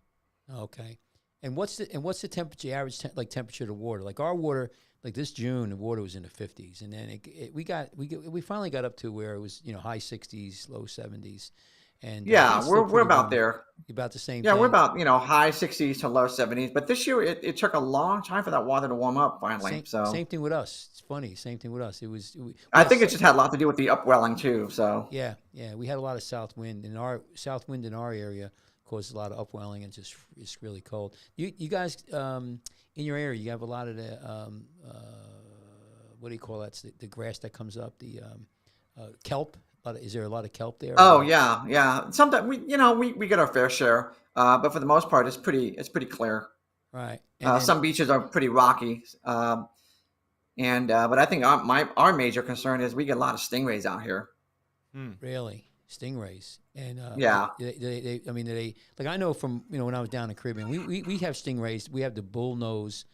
Okay. And what's the temperature, average temperature of the water? Like our water, like this June, the water was in the 50s, and then we finally got up to where it was high 60s, low 70s, and we're about there. About the same. Yeah, thing. we're about high 60s to low 70s, but this year it took a long time for that water to warm up finally. Same thing with us. It's funny. Same thing with us. I think it just had a lot to do with the upwelling too. So yeah, we had a lot of south wind in our area. Caused a lot of upwelling, and it's really cold. You guys in your area, you have a lot of the what do you call that? The grass that comes up, the kelp, Is there a lot of kelp there? Oh Or- yeah, yeah. Sometimes we get our fair share, but for the most part, it's pretty clear. right. And then Some beaches are pretty rocky, and but I think our major concern is we get a lot of stingrays out here. really stingrays. And Yeah. I mean, they like I know from when I was down in the Caribbean, we have stingrays. We have the bullnose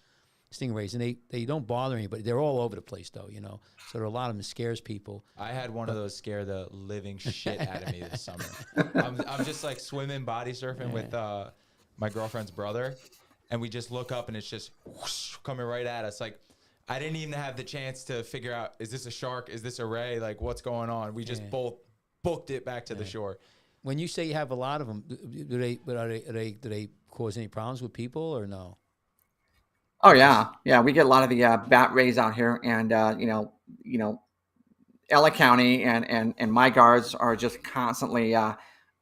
stingrays, and they don't bother anybody. They're all over the place though, So there are a lot of them that scares people. I had one of those scare the living shit out of me this summer. I'm just like swimming, body surfing with my girlfriend's brother, and we just look up and it's just whoosh, coming right at us. Like I didn't even have the chance to figure out, is this a shark? Is this a ray? Like what's going on? We just both booked it back to the shore. When you say you have a lot of them, do they cause any problems with people or no? Oh yeah. We get a lot of the bat rays out here, and LA County and my guards are just constantly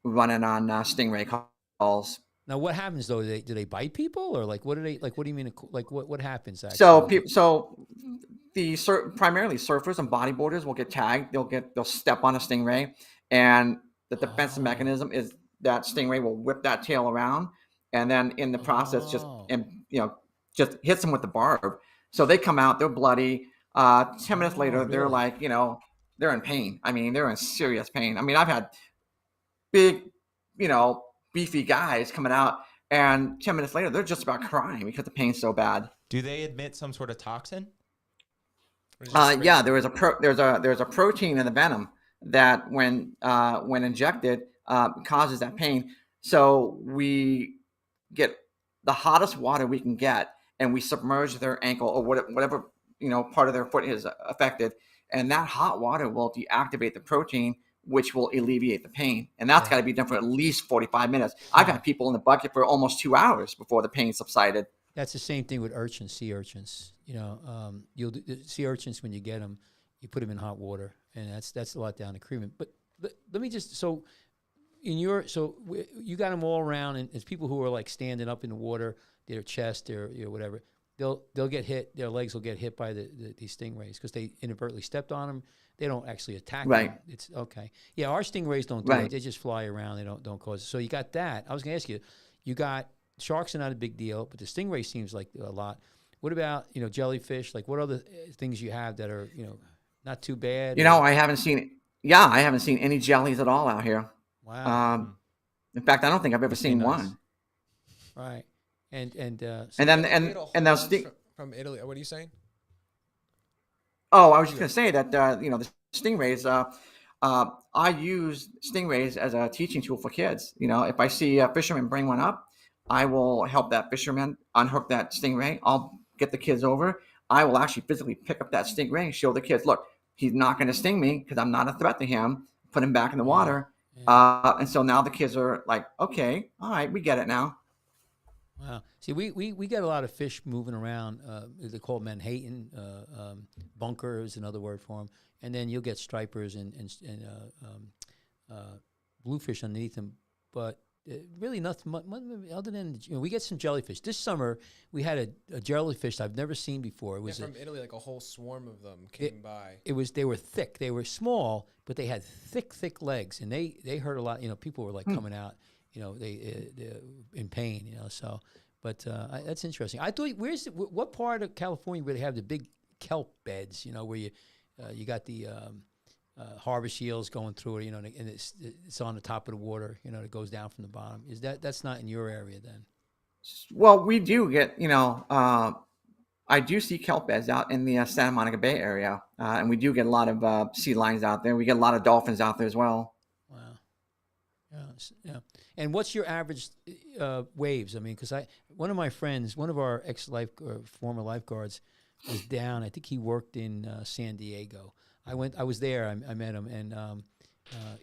running on stingray calls. Now, what happens though? Do they bite people or like what do they like? What do you mean? Like what happens actually? So primarily surfers and bodyboarders will get tagged. They'll step on a stingray, and the defensive mechanism is that stingray will whip that tail around, and then in the process just hits them with the barb. So they come out, they're bloody. 10 minutes later, they're like, they're in pain. I mean, they're in serious pain. I mean, I've had big, beefy guys coming out, and 10 minutes later, they're just about crying because the pain's so bad. Do they emit some sort of toxin? Yeah, there's a protein in the venom that when injected causes that pain. So we get the hottest water we can get, and we submerge their ankle or whatever part of their foot is affected, and that hot water will deactivate the protein, which will alleviate the pain. And that's got to be done for at least 45 minutes. I've had people in the bucket for almost 2 hours before the pain subsided. That's the same thing with sea urchins. You'll do sea urchins when you get them, you put them in hot water, and that's a lot down the Caribbean. But let me just you got them all around, and it's people who are like standing up in the water, their chest, their whatever. They'll get hit. Their legs will get hit by these stingrays because they inadvertently stepped on them. They don't actually attack them. It's okay. Yeah, our stingrays don't do that. They just fly around. They don't cause it. So you got that. I was going to ask you. You got sharks are not a big deal, but the stingray seems like a lot. What about jellyfish? Like what other things you have that are not too bad? I haven't seen any jellies at all out here. Wow. In fact, I don't think I've ever seen one. Right. And those from Italy. What are you saying? Oh, I was just going to say that the stingrays. I use stingrays as a teaching tool for kids. If I see a fisherman bring one up, I will help that fisherman unhook that stingray. I'll get the kids over. I will actually physically pick up that stingray and show the kids, look, he's not going to sting me because I'm not a threat to him. Put him back in the water. Yeah. And so now the kids are like, okay, all right, we get it now. Wow. See, we get a lot of fish moving around. They're called menhaden. Bunker is another word for them. And then you'll get stripers and bluefish underneath them. But really nothing other than we get some jellyfish. This summer we had a jellyfish I've never seen before. It was from Italy, like a whole swarm of them came by. They were thick. They were small, but they had thick legs, and they hurt a lot. People were like coming out. They in pain. So, but that's interesting. I thought, what part of California where they have the big kelp beds? Where you got the harbor shields going through it. And it's on the top of the water. It goes down from the bottom. That's not in your area then? Well, we do get. I do see kelp beds out in the Santa Monica Bay area, and we do get a lot of sea lions out there. We get a lot of dolphins out there as well. Wow. Yeah. And what's your average waves? I mean, because one of my friends, one of our former lifeguards, was down. I think he worked in San Diego. I was there. I met him, and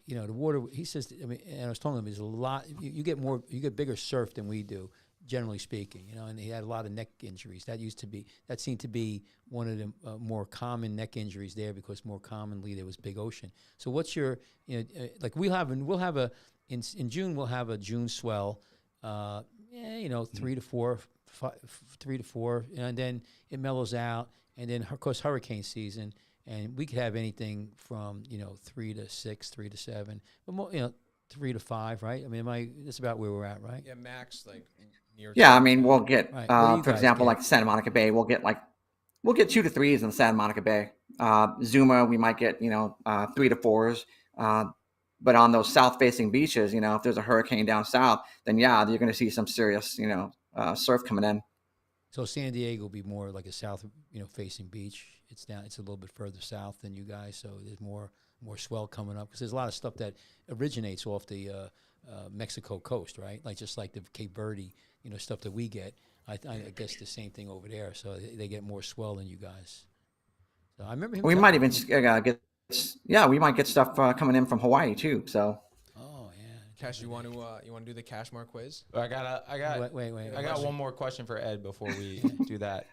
the water. He says, and I was telling him, there's a lot. You get bigger surf than we do, generally speaking. And he had a lot of neck injuries. That seemed to be one of the more common neck injuries there because more commonly there was big ocean. So what's your, like we'll have in June we'll have a June swell, 3 to 4, and then it mellows out, and then of course hurricane season. and we could have anything from 3 to 6, 3 to 7, but more 3 to 5, right? I mean, that's about where we're at, right? Yeah, max like near. Yeah, I 2. mean, we'll get, Right. What do you for guys example, get? like Santa Monica Bay, we'll get 2 to 3s in Santa Monica Bay. Zuma, we might get 3 to 4s. But on those south-facing beaches, if there's a hurricane down south, then yeah, you're going to see some serious, surf coming in. So San Diego will be more like a south, facing beach. It's a little bit further south than you guys, so there's more swell coming up because there's a lot of stuff that originates off the Mexico coast, right? Like just like the Cape Verde, stuff that we get. I guess the same thing over there. So they get more swell than you guys. So I remember him. We might even we might get stuff coming in from Hawaii too. So. Oh yeah. Cash, you want to do the Kachmar quiz? I got Wait. I got one more question for Ed before we do that.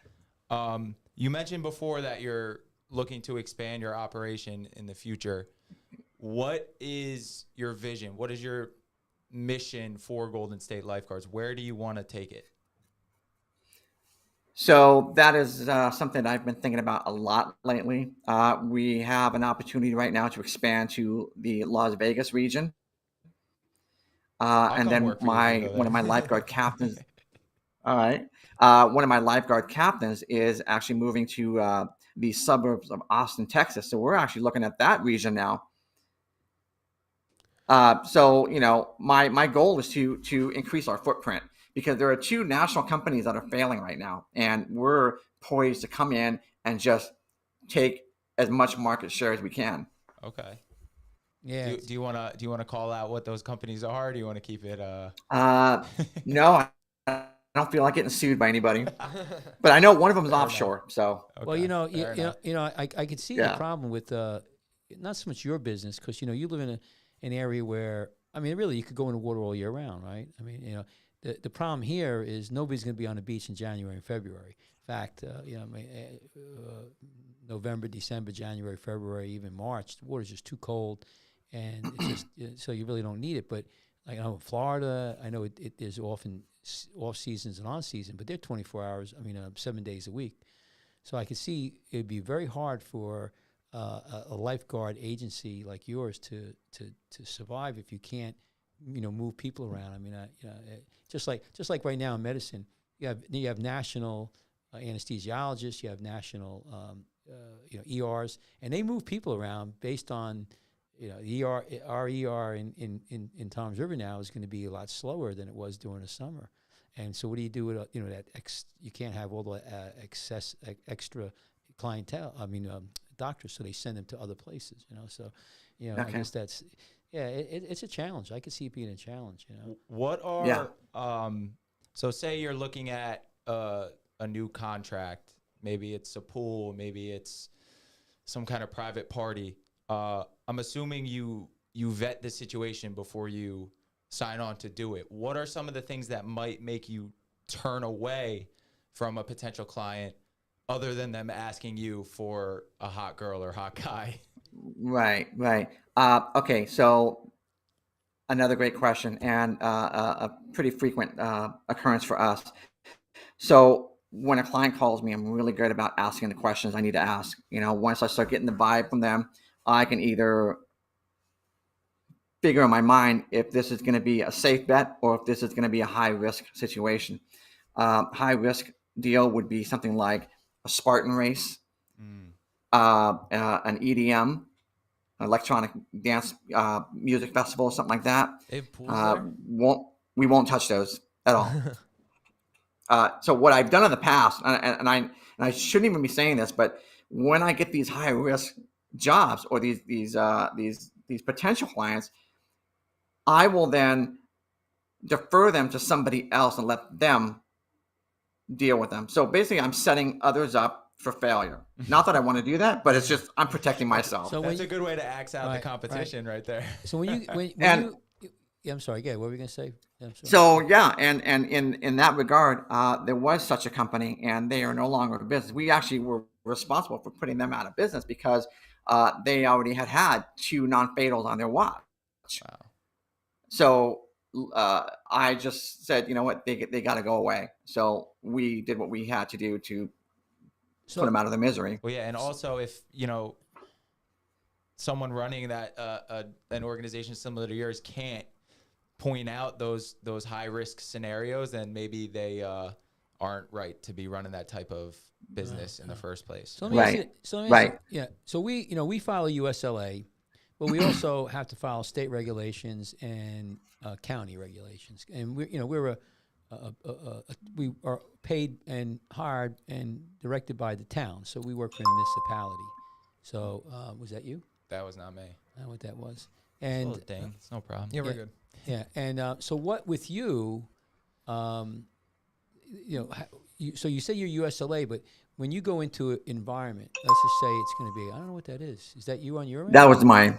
You mentioned before that you're looking to expand your operation in the future. What is your vision? What is your mission for Golden State Lifeguards? Where do you want to take it? So that is something I've been thinking about a lot lately. We have an opportunity right now to expand to the Las Vegas region. And then one of my lifeguard captains. All right. One of my lifeguard captains is actually moving to the suburbs of Austin, Texas. So we're actually looking at that region now. So my goal is to increase our footprint because there are 2 national companies that are failing right now, and we're poised to come in and just take as much market share as we can. Okay. Yeah. Do you wanna call out what those companies are? Or do you want to keep it? No, I don't feel like getting sued by anybody, but I know one of them is offshore. So Okay, well, I could see the problem with not so much your business because you live in an area where really you could go in the water all year round, right? I mean, the problem here is nobody's going to be on the beach in January and February. In fact, November, December, January, February, even March, the water's just too cold, and it's just so you really don't need it. But like I know in Florida, I know there's often off seasons and on season, but they're 24 hours. 7 days a week. So I could see it'd be very hard for a lifeguard agency like yours to survive if you can't move people around. Just like right now in medicine, you have national anesthesiologists, you have national ERs, and they move people around based on our ER in Tom's River now is going to be a lot slower than it was during the summer. And so what do you do with you can't have all the extra clientele. Doctors, so they send them to other places. So Okay. I guess that's it's a challenge. I could see it being a challenge. What are so say you're looking at a new contract, maybe it's a pool, maybe it's some kind of private party. I'm assuming you vet the situation before you sign on to do it. What are some of the things that might make you turn away from a potential client other than them asking you for a hot girl or hot guy? Right. Okay, so another great question and a pretty frequent occurrence for us. So when a client calls me, I'm really good about asking the questions I need to ask. Once I start getting the vibe from them, I can either figure in my mind if this is going to be a safe bet or if this is going to be a high risk situation. High risk deal would be something like a Spartan race, an EDM, electronic dance music festival, something like that. They have pools there? We won't touch those at all. So what I've done in the past, and I shouldn't even be saying this, but when I get these high risk jobs or these potential clients, I will then defer them to somebody else and let them deal with them. So basically, I'm setting others up for failure. Not that I want to do that, but it's just I'm protecting myself. So that's a good way to axe out the competition right there. So I'm sorry. Yeah, what were we gonna say? So yeah, and in that regard, there was such a company, and they are no longer in business. We actually were responsible for putting them out of business because they already had 2 non-fatals on their watch. Wow. So I just said, you know what, they got to go away. So we did what we had to do to put them out of their misery. Well, yeah, and also if someone running that an organization similar to yours can't point out those high risk scenarios, then maybe they aren't right to be running that type of business in the first place. So let me ask you, Right. yeah. So we file a USLA, but we also have to file state regulations and county regulations, and we are paid and hired and directed by the town, so we work for a municipality. So was that you? That was not me. Not what that was. And Oh, dang, it's no problem. Yeah, we're good. yeah, and so what with you? So you say you're USLA, but when you go into an environment, let's just say it's going to be, I don't know what that is. Is that you on your end? That was my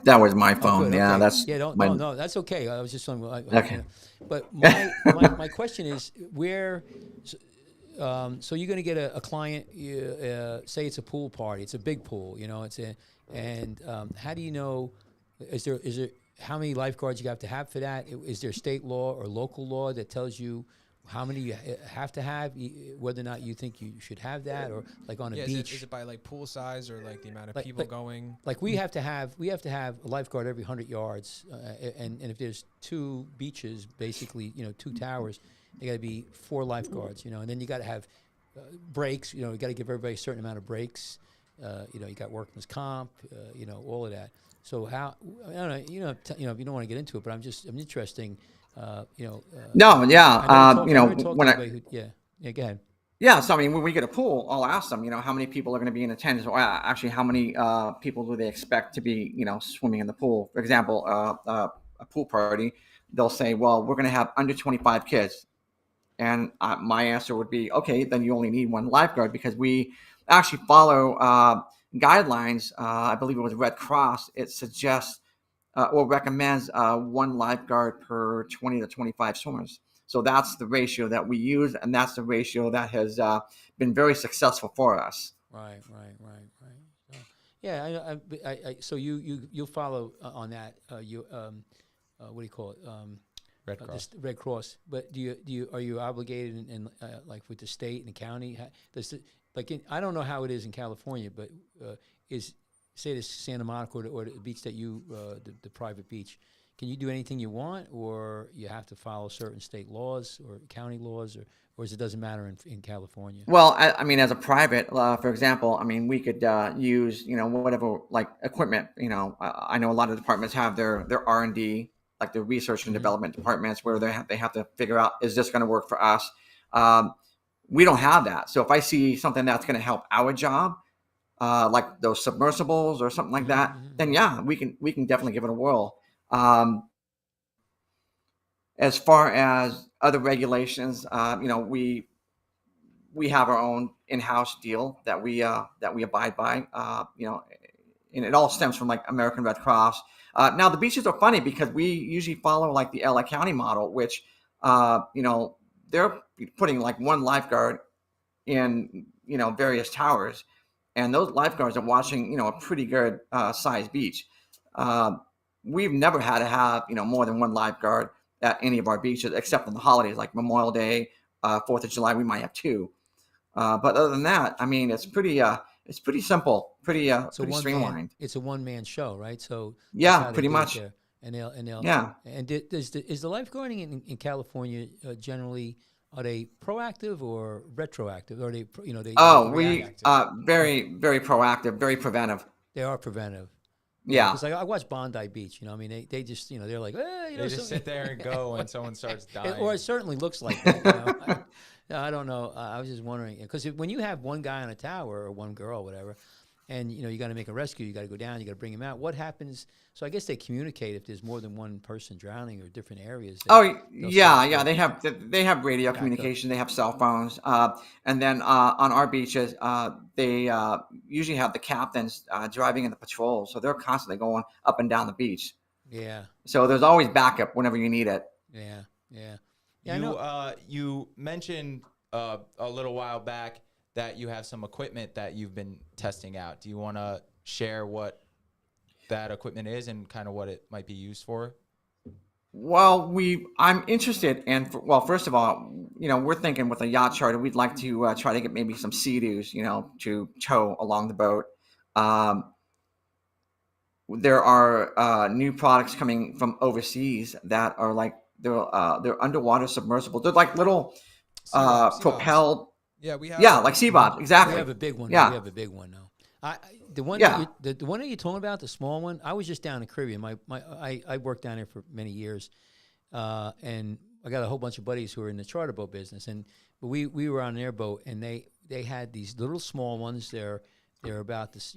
phone. Good, Yeah, okay. that's no, that's okay. I was just saying. Okay. But my question is, where? So you're going to get a client. Say it's a pool party. It's a big pool. And how do you know? Is there how many lifeguards you have to have for that? Is there state law or local law that tells you how many you have to have, whether or not you think you should have that, or like on a beach? Is it by like pool size or like the amount of people going? Like we have to have a lifeguard every 100 yards, and if there's 2 beaches, basically, 2 towers, they got to be 4 lifeguards, and then you got to have breaks. You got to give everybody a certain amount of breaks. You got workman's comp, all of that. So how? I don't know. If you don't want to get into it, but I'm interesting. no, yeah. Go ahead. Yeah, so I mean, when we get a pool, I'll ask them, how many people are going to be in attendance, or actually, how many people do they expect to be, swimming in the pool? For example, a pool party, they'll say, well, we're going to have under 25 kids, and my answer would be, okay, then you only need 1 lifeguard, because we actually follow guidelines. I believe it was Red Cross. It suggests or recommends 1 lifeguard per 20 to 25 swimmers. So that's the ratio that we use, and that's the ratio that has been very successful for us. Right. Yeah, so you'll follow on that. What do you call it? Red Cross. Red Cross. But are you obligated in like with the state and the county? I don't know how it is in California, but say this Santa Monica or the beach that the private beach, can you do anything you want, or you have to follow certain state laws or county laws, or it doesn't matter in California? Well, I mean, as a private, for example, I mean, we could use, whatever, like, equipment. I know a lot of departments have their R&D, like the research and development departments, where they have to figure out, is this going to work for us? We don't have that. So if I see something that's going to help our job, like those submersibles or something like that, then yeah, we can definitely give it a whirl. As far as other regulations, we have our own in-house deal that we abide by. And it all stems from like American Red Cross. Now the beaches are funny because we usually follow like the LA County model, which they're putting like 1 lifeguard in various towers, and those lifeguards are watching a pretty good sized beach. We've never had to have more than 1 lifeguard at any of our beaches, except on the holidays like Memorial Day, 4th of July. We might have 2, but other than that, I mean, it's pretty simple, pretty streamlined. It's a one-man show, right? So yeah, pretty much. And they'll yeah. And is the lifeguarding in California generally, are they proactive or retroactive? Or they very, very proactive, very preventive. They are preventive. Yeah, because I watch Bondi Beach. I mean, they just they're like, they just sit there and go when someone starts dying. Or it certainly looks like that. I don't know. I was just wondering, because when you have 1 guy on a tower or 1 girl, whatever, and you got to make a rescue, you got to go down, you got to bring him out. What happens? So I guess they communicate if there's more than 1 person drowning or different areas. Yeah. They have radio communication. They have cell phones, and then on our beaches, they usually have the captains driving in the patrol, so they're constantly going up and down the beach. Yeah. So there's always backup whenever you need it. Yeah. You mentioned a little while back that you have some equipment that you've been testing out. Do you want to share what that equipment is and kind of what it might be used for? Well, I'm interested in, first of all, we're thinking with a yacht charter, we'd like to try to get maybe some Sea-Doos, to tow along the boat. there are new products coming from overseas that are like they're underwater submersible. They're like little Sea bobs. propelled. Yeah, we have. Yeah, like sea bobs. We Exactly. have a big one. Yeah. We have a big one now. The one Yeah. the one that you're talking about, the small one. I was just down in the Caribbean. I worked down there for many years, and I got a whole bunch of buddies who are in the charter boat business. And we were on their boat, and they had these little small ones. They're about this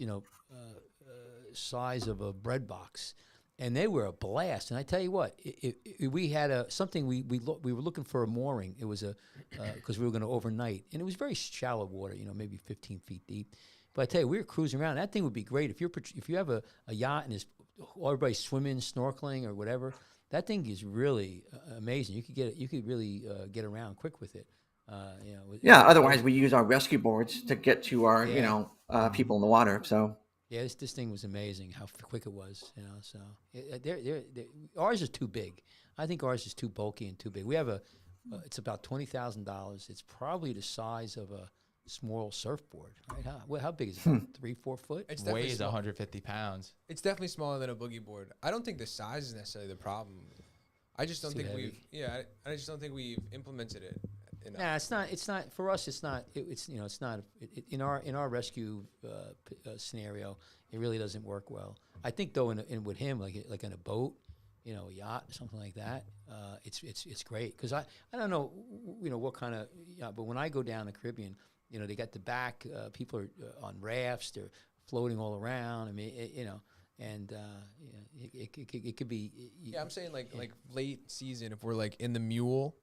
size of a bread box, and they were a blast. And I tell you what, we had something we were looking for a mooring. It was because we were going to overnight, and it was very shallow water, maybe 15 feet deep. But I tell you, we were cruising around. That thing would be great if you have a yacht and everybody's swimming, snorkeling, or whatever. That thing is really amazing. You could really get around quick with it. Yeah. Otherwise, we use our rescue boards to get to our people in the water. So. Yeah, this thing was amazing how quick it was, So ours is too big. I think ours is too bulky and too big. We have it's about $20,000. It's probably the size of a small surfboard, right? How big is it? 3-4 foot? It's definitely Weighs small. 150 pounds. It's definitely smaller than a boogie board. I don't think the size is necessarily the problem. I just don't Too think heavy. I just don't think we've implemented it enough. Nah, it's not. It's not for us. It's not. It's It's not in our rescue scenario. It really doesn't work well. I think though, in with him, like in a boat, a yacht or something like that, it's great because I don't know, what kind of but when I go down the Caribbean, they got the back. People are on rafts. They're floating all around. I mean, and it could be. Yeah, I'm saying like late season, if we're like in the mule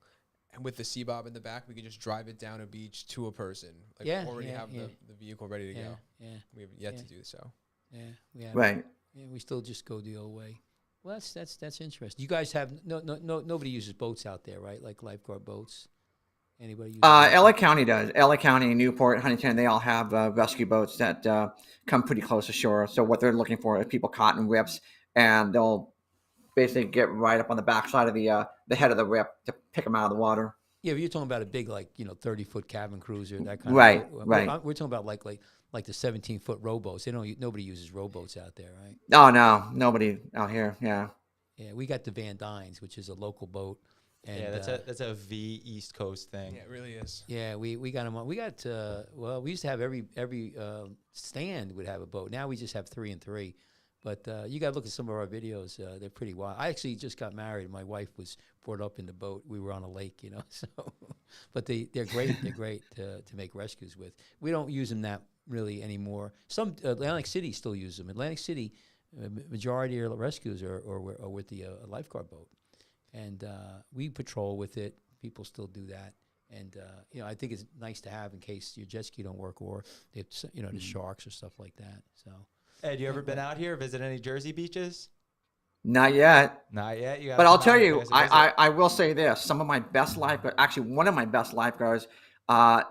and with the sea bob in the back, we could just drive it down a beach to a person. Like already have the vehicle ready to go. Yeah. We have yet to do so. Yeah. We have, Right. Yeah, we still just go the old way. Well, that's interesting. You guys have nobody uses boats out there, right? Like lifeguard boats. Anybody use boats? LA County does. LA County, Newport, Huntington, they all have rescue boats that come pretty close to shore. So what they're looking for is people caught in rips, and they'll basically get right up on the backside of the head of the rip to pick them out of the water. Yeah, but you're talking about a big 30-foot cabin cruiser, that kind Right, of boat. right. We're talking about like the 17-foot rowboats. Nobody uses rowboats out there, right? Oh no, nobody out here. Yeah. Yeah, we got the Van Dynes, which is a local boat. And, Yeah, that's a V East Coast thing. Yeah, it really is. Yeah, we got them on. We got we used to have every stand would have a boat. Now we just have 3 and 3. But you got to look at some of our videos. They're pretty wild. I actually just got married. My wife was brought up in the boat. We were on a lake, So, but they're great. They're great to make rescues with. We don't use them that really anymore. Some Atlantic City still use them. Atlantic City, majority of the rescues are with the lifeguard boat, and we patrol with it. People still do that. And I think it's nice to have in case your jet ski don't work or if the sharks or stuff like that. So. Ed, you ever been out here, visit any Jersey beaches? Not yet. Not yet. You gotta But I'll come tell out and you, pay us a visit. I will say this: some of my best lifeguards, actually one of my best lifeguards,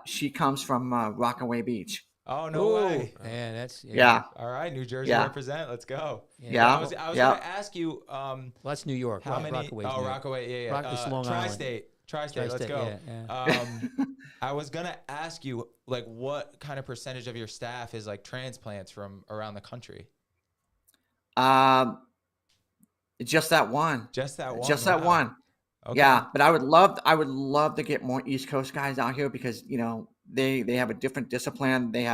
she comes from Rockaway Beach. Oh no way! Yeah, that's Yeah. All right, New Jersey Yeah. represent. Let's go. Yeah. I was yeah. going to ask you. Well, that's New York. How many? Rockaway's Oh, New York. Rockaway. Yeah. It's Long Island. Tri-state. Let's Tri-state, go. yeah. I was gonna ask you, what kind of percentage of your staff is transplants from around the country? Just that one. Just that one. Just that Wow. one. Okay. Yeah, but I would love to get more East Coast guys out here because they have a different discipline. They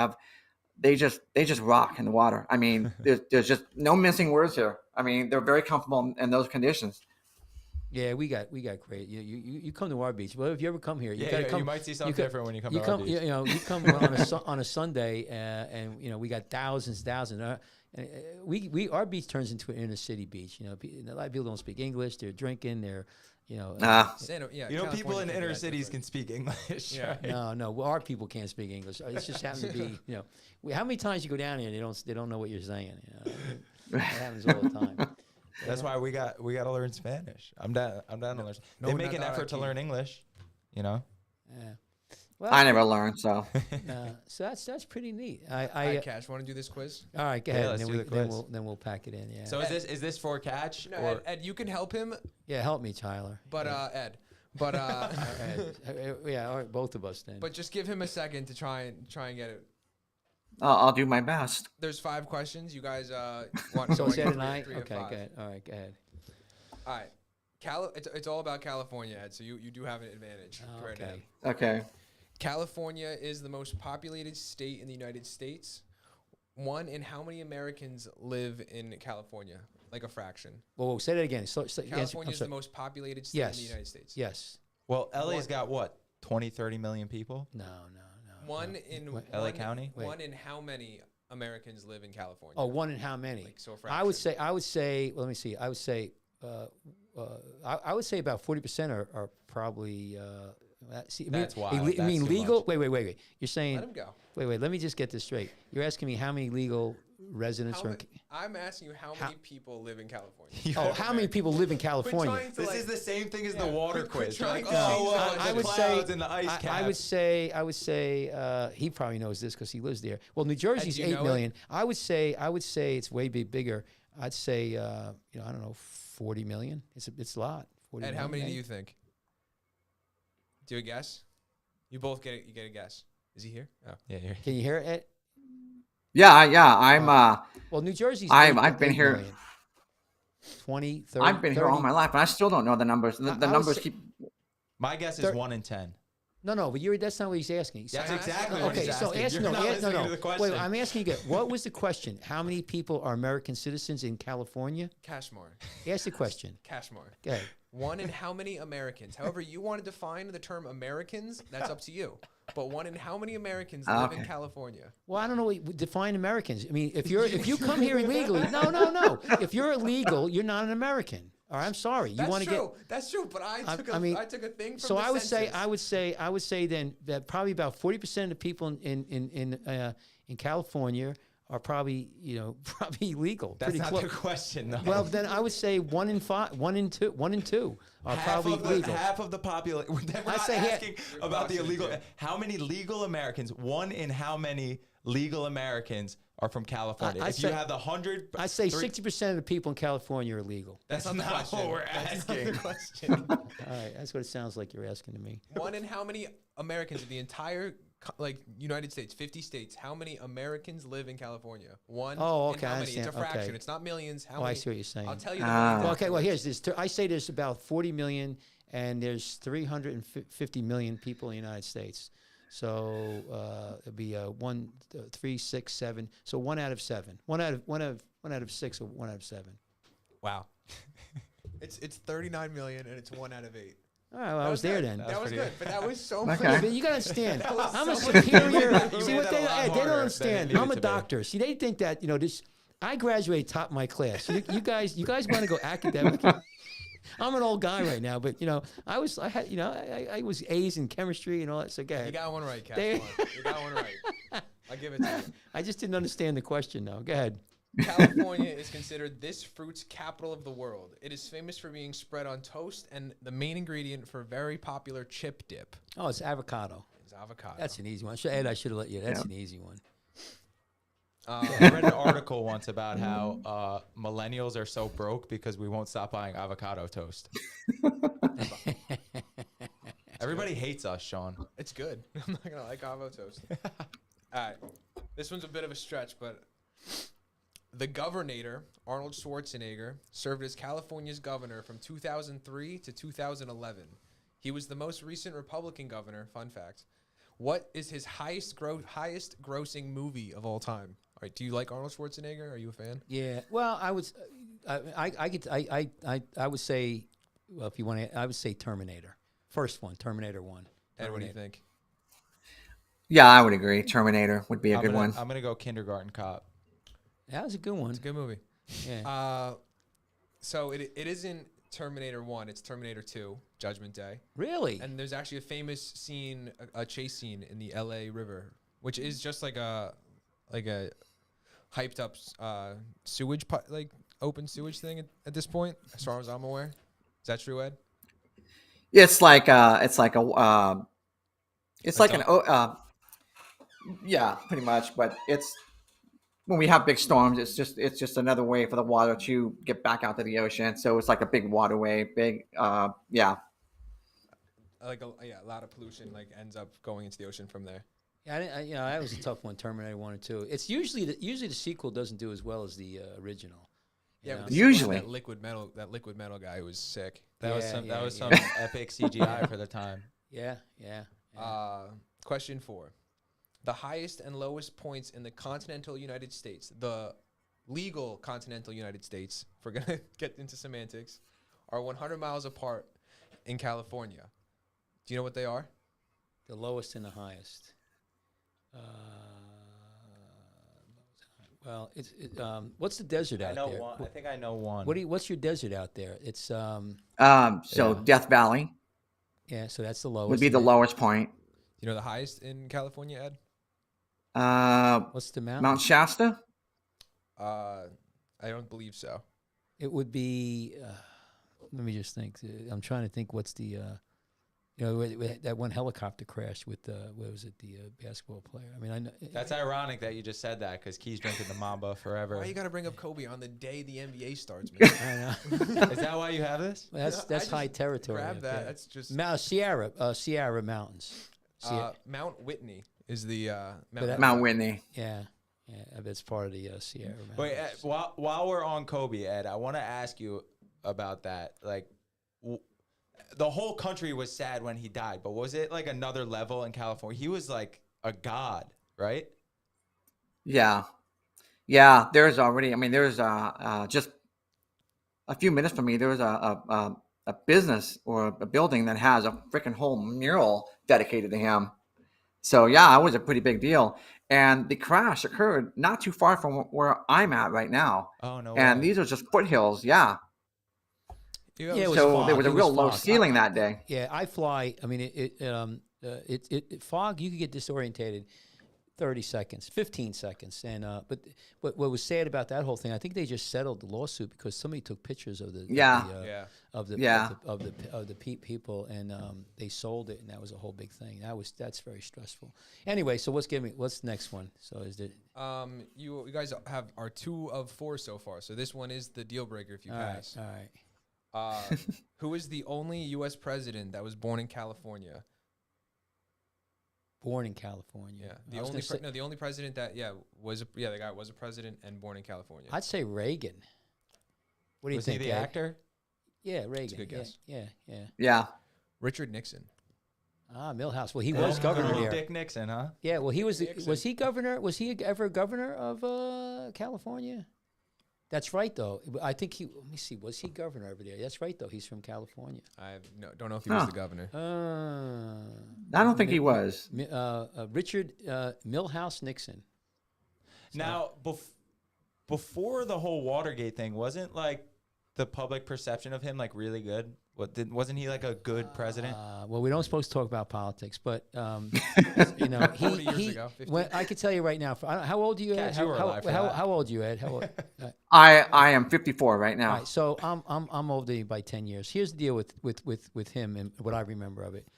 just rock in the water. I mean, there's just no mincing words here. I mean, they're very comfortable in those conditions. Yeah, we got great. You come to our beach. Well, if you ever come here, you Yeah, gotta come. you might see something different when you come You to come, our beach. you come on a Sunday, and we got thousands. Our beach turns into an inner city beach. A lot of people don't speak English. They're drinking. They're people People in inner cities can speak English. Yeah. Right? No. Well, our people can't speak English. It just happens to be. How many times you go down here, and they don't know what you're saying. That happens all the time. That's why we got to learn Spanish. I'm down to learn. They make an effort to learn English. Yeah. Well, I never learned, so. So that's pretty neat. All right, Cash, want to do this quiz? All right, go Yeah, ahead. let's and do the quiz. then we'll pack it in. Yeah. So is this for catch No, or Ed, you can help him, Yeah, help me, Tyler. but Ed, but Yeah, all right, both of us then. but just give him a second to try and get it. I'll do my best. There's 5 questions. You guys want So to it's Ed and I. three Okay, of 5. go ahead. All right, go ahead. All right. It's all about California, Ed. So you do have an advantage. Oh, Right okay. now. Okay. California is the most populated state in the United States. 1 in how many Americans live in California? Like a fraction. Whoa, say that again. California is the most populated state in the United States. Yes. Well, LA's got what, 20, 30 million people? No. 1 in LA County? 1 in how many Americans live in California? Oh, 1 in how many? Like, so a I would fraction. say. Well, let me see. I would say about 40% are probably. See, That's wild. I That's mean, too legal. much. Wait. You're saying. Let him go. Wait. Let me just get this straight. You're asking me how many legal residents How are. ma- I'm asking you how many people live in California? Oh, how many people live in California? This is the same thing as the water quit quiz. trying Like, to change oh, the well, budget. the I would clouds say. and the ice caps. I would say. He probably knows this because he lives there. Well, New Jersey's you 8 know it? million. I would say it's way bigger. I'd say I don't know, 40 million. It's a lot. 40 And how many million, do you think? Do a guess. You both get it. You get a guess. Is he here? Oh. Yeah, Can you hear it? Yeah. I'm. Well, New Jersey's. I've been 8 here- million. 20, 30. I've been here all my life, and I still don't know the numbers. The I would numbers say- keep. my guess is 1 in 10. No, but that's not what he's asking. That's I'm exactly asking- what Okay, he's so asking. ask You're no, not ask, no, listening no. to the question. Wait, I'm asking you again. What was the question? How many people are American citizens in California? Kachmar. Ask the question. Kachmar. Go ahead. 1 in how many Americans? However, you want to define the term Americans, that's up to you. But 1 in how many Americans live in Okay. California? Well, I don't know what define Americans. I mean, if you come here illegally, no. If you're illegal, you're not an American. All right, I'm sorry. You That's want to true. get. That's true. But I took a thing from So the I would census. say then that probably about 40% of the people in California are probably probably illegal. That's pretty not close. the question, though. Well, then I would say 1 in 5, 1 in 2 are probably legal. Half of the population. We're not say asking You're about the bossing illegal. it. How many legal Americans? 1 in how many legal Americans are from California? I'd If you say- have the 100, I say 60% of the people in California are illegal. That's not the not question. what we're That's not asking. the question. All right, that's what it sounds like you're asking to me. 1 in how many Americans in the entire United States, 50 states? How many Americans live in California? 1. Oh, in okay, how I many? It's a understand. fraction. Okay. It's not millions. How Oh, I many? see what you're saying. I'll tell you the Ah. numbers Well, okay, well, afterwards. here's this. I say there's about 40 million, and there's 350 million people in the United States. So it'd be 1, 3, 6, 7. So 1 out of 7. 1 out of 6 or 1 out of 7. Wow. It's 39 million and it's 1 out of 8. All right, well, I was there then. That was pretty good, good. but that was so Okay. Yeah, much. but you gotta understand. was I'm a so much- superior. You See made what that a lot they harder don't than it understand. needed I'm a to be. doctor. See, they think that this. I graduated top of my class. You guys want to go academic? I'm an old guy right now, but I was A's in chemistry and all that. So go ahead. You got one right, Kat. They- Come on. You got one right. I'll give it to you. I just didn't understand the question though. Go ahead. California is considered this fruit's capital of the world. It is famous for being spread on toast and the main ingredient for very popular chip dip Oh, it's avocado. is avocado. That's an easy one. Ed, I should have let you. That's an easy one. I read an article once about how millennials are so broke because we won't stop buying avocado toast. Everybody hates us, Sean. It's good. I'm not gonna like avocado toast. All right, this one's a bit of a stretch, but the governor, Arnold Schwarzenegger, served as California's governor from 2003 to 2011. He was the most recent Republican governor. Fun fact. What is his highest grossing movie of all time? All right, do you like Arnold Schwarzenegger? Are you a fan? Yeah. Well, I would say, well, if you want to, I would say Terminator. First one, Terminator 1. Ed, what do you Terminator. think? Yeah, I would agree. Terminator would be a good one. I'm gonna go Kindergarten Cop. That was a good one. It's a good movie. Yeah. So it isn't Terminator 1, it's Terminator 2, Judgment Day. Really? And there's actually a famous scene, a chase scene in the LA River, which is just like a hyped up sewage open sewage thing at this point, as far as I'm aware. Is that true, Ed? It's like yeah, pretty much. But it's when we have big storms, it's just another way for the water to get back out to the ocean. So it's like a big waterway, yeah. A lot of pollution ends up going into the ocean from there. Yeah, that was a tough one. Terminator 1 and 2. It's usually the sequel doesn't do as well as the original. Yeah, know? but the Usually. that liquid metal guy who was sick. That was some epic CGI for the time. Yeah. Question 4. The highest and lowest points in the continental United States, the legal continental United States, if we're going to get into semantics, are 100 miles apart in California. Do you know what they are? The lowest and the highest. Well, what's the desert out there? I think I know one. What's your desert out there? It's So Yeah. Death Valley yeah. So that's the lowest. would be the and lowest point. Do you know the highest in California, Ed? What's the mountain? Mount Shasta. I don't believe so. It would be. Let me just think. I'm trying to think. What's the? That one helicopter crash with what was it? The basketball player. I mean, I know. That's ironic that you just said that because Key's drinking the Mamba forever. Why you got to bring up Kobe on the day the NBA starts, man? I know. Is that why you have this? That's high territory. Grab up that. there. That's just Sierra Mountains. Mount Whitney is the Mount Whitney. Yeah, that's part of the Sierra Mountains. Wait, Ed, while we're on Kobe, Ed, I want to ask you about that. Like, the whole country was sad when he died, but was it like another level in California? He was like a god, right? Yeah. There's already. I mean, there's just a few minutes from me. There was a business or a building that has a freaking whole mural dedicated to him. So yeah, it was a pretty big deal. And the crash occurred not too far from where I'm at right now. Oh no! And way. these are just foothills. Yeah. Yeah, it was So fog. there was a It real low fog. ceiling that day. Yeah, I fly. I mean, fog. You could get disorientated. 30 seconds, 15 seconds, and but what was sad about that whole thing? I think they just settled the lawsuit because somebody took pictures of the people, and they sold it, and that was a whole big thing. That's very stressful. Anyway, so what's the next one? So is there? You guys are 2 of 4 so far. So this one is the deal breaker if you pass. All right. Who is the only U.S. president that was born in California? Born in California. Yeah, the only president that the guy was a president and born in California. I'd say Reagan. What do you Was think? he the Ed? actor? Yeah, Reagan. That's a good guess. Yeah. Richard Nixon. Millhouse. Well, he was governor there. Dick Nixon, huh? Yeah. Well, he was. Nixon. Was he governor? Was he ever governor of California? That's right, though. I think he. Let me see. Was he governor over there? That's right, though. He's from California. I don't know if he was the governor. I don't think he was. Richard Millhouse Nixon. Now, before the whole Watergate thing, wasn't like the public perception of him like really good? Wasn't he like a good president? Well, we don't supposed to talk about politics, but he. 40 years ago, 50. I can tell you right now. How old are you, Ed? Cat, you were alive for that. How old are you, Ed? How old? I am 54 right now. All right, so I'm older than you by 10 years. Here's the deal with him and what I remember of it.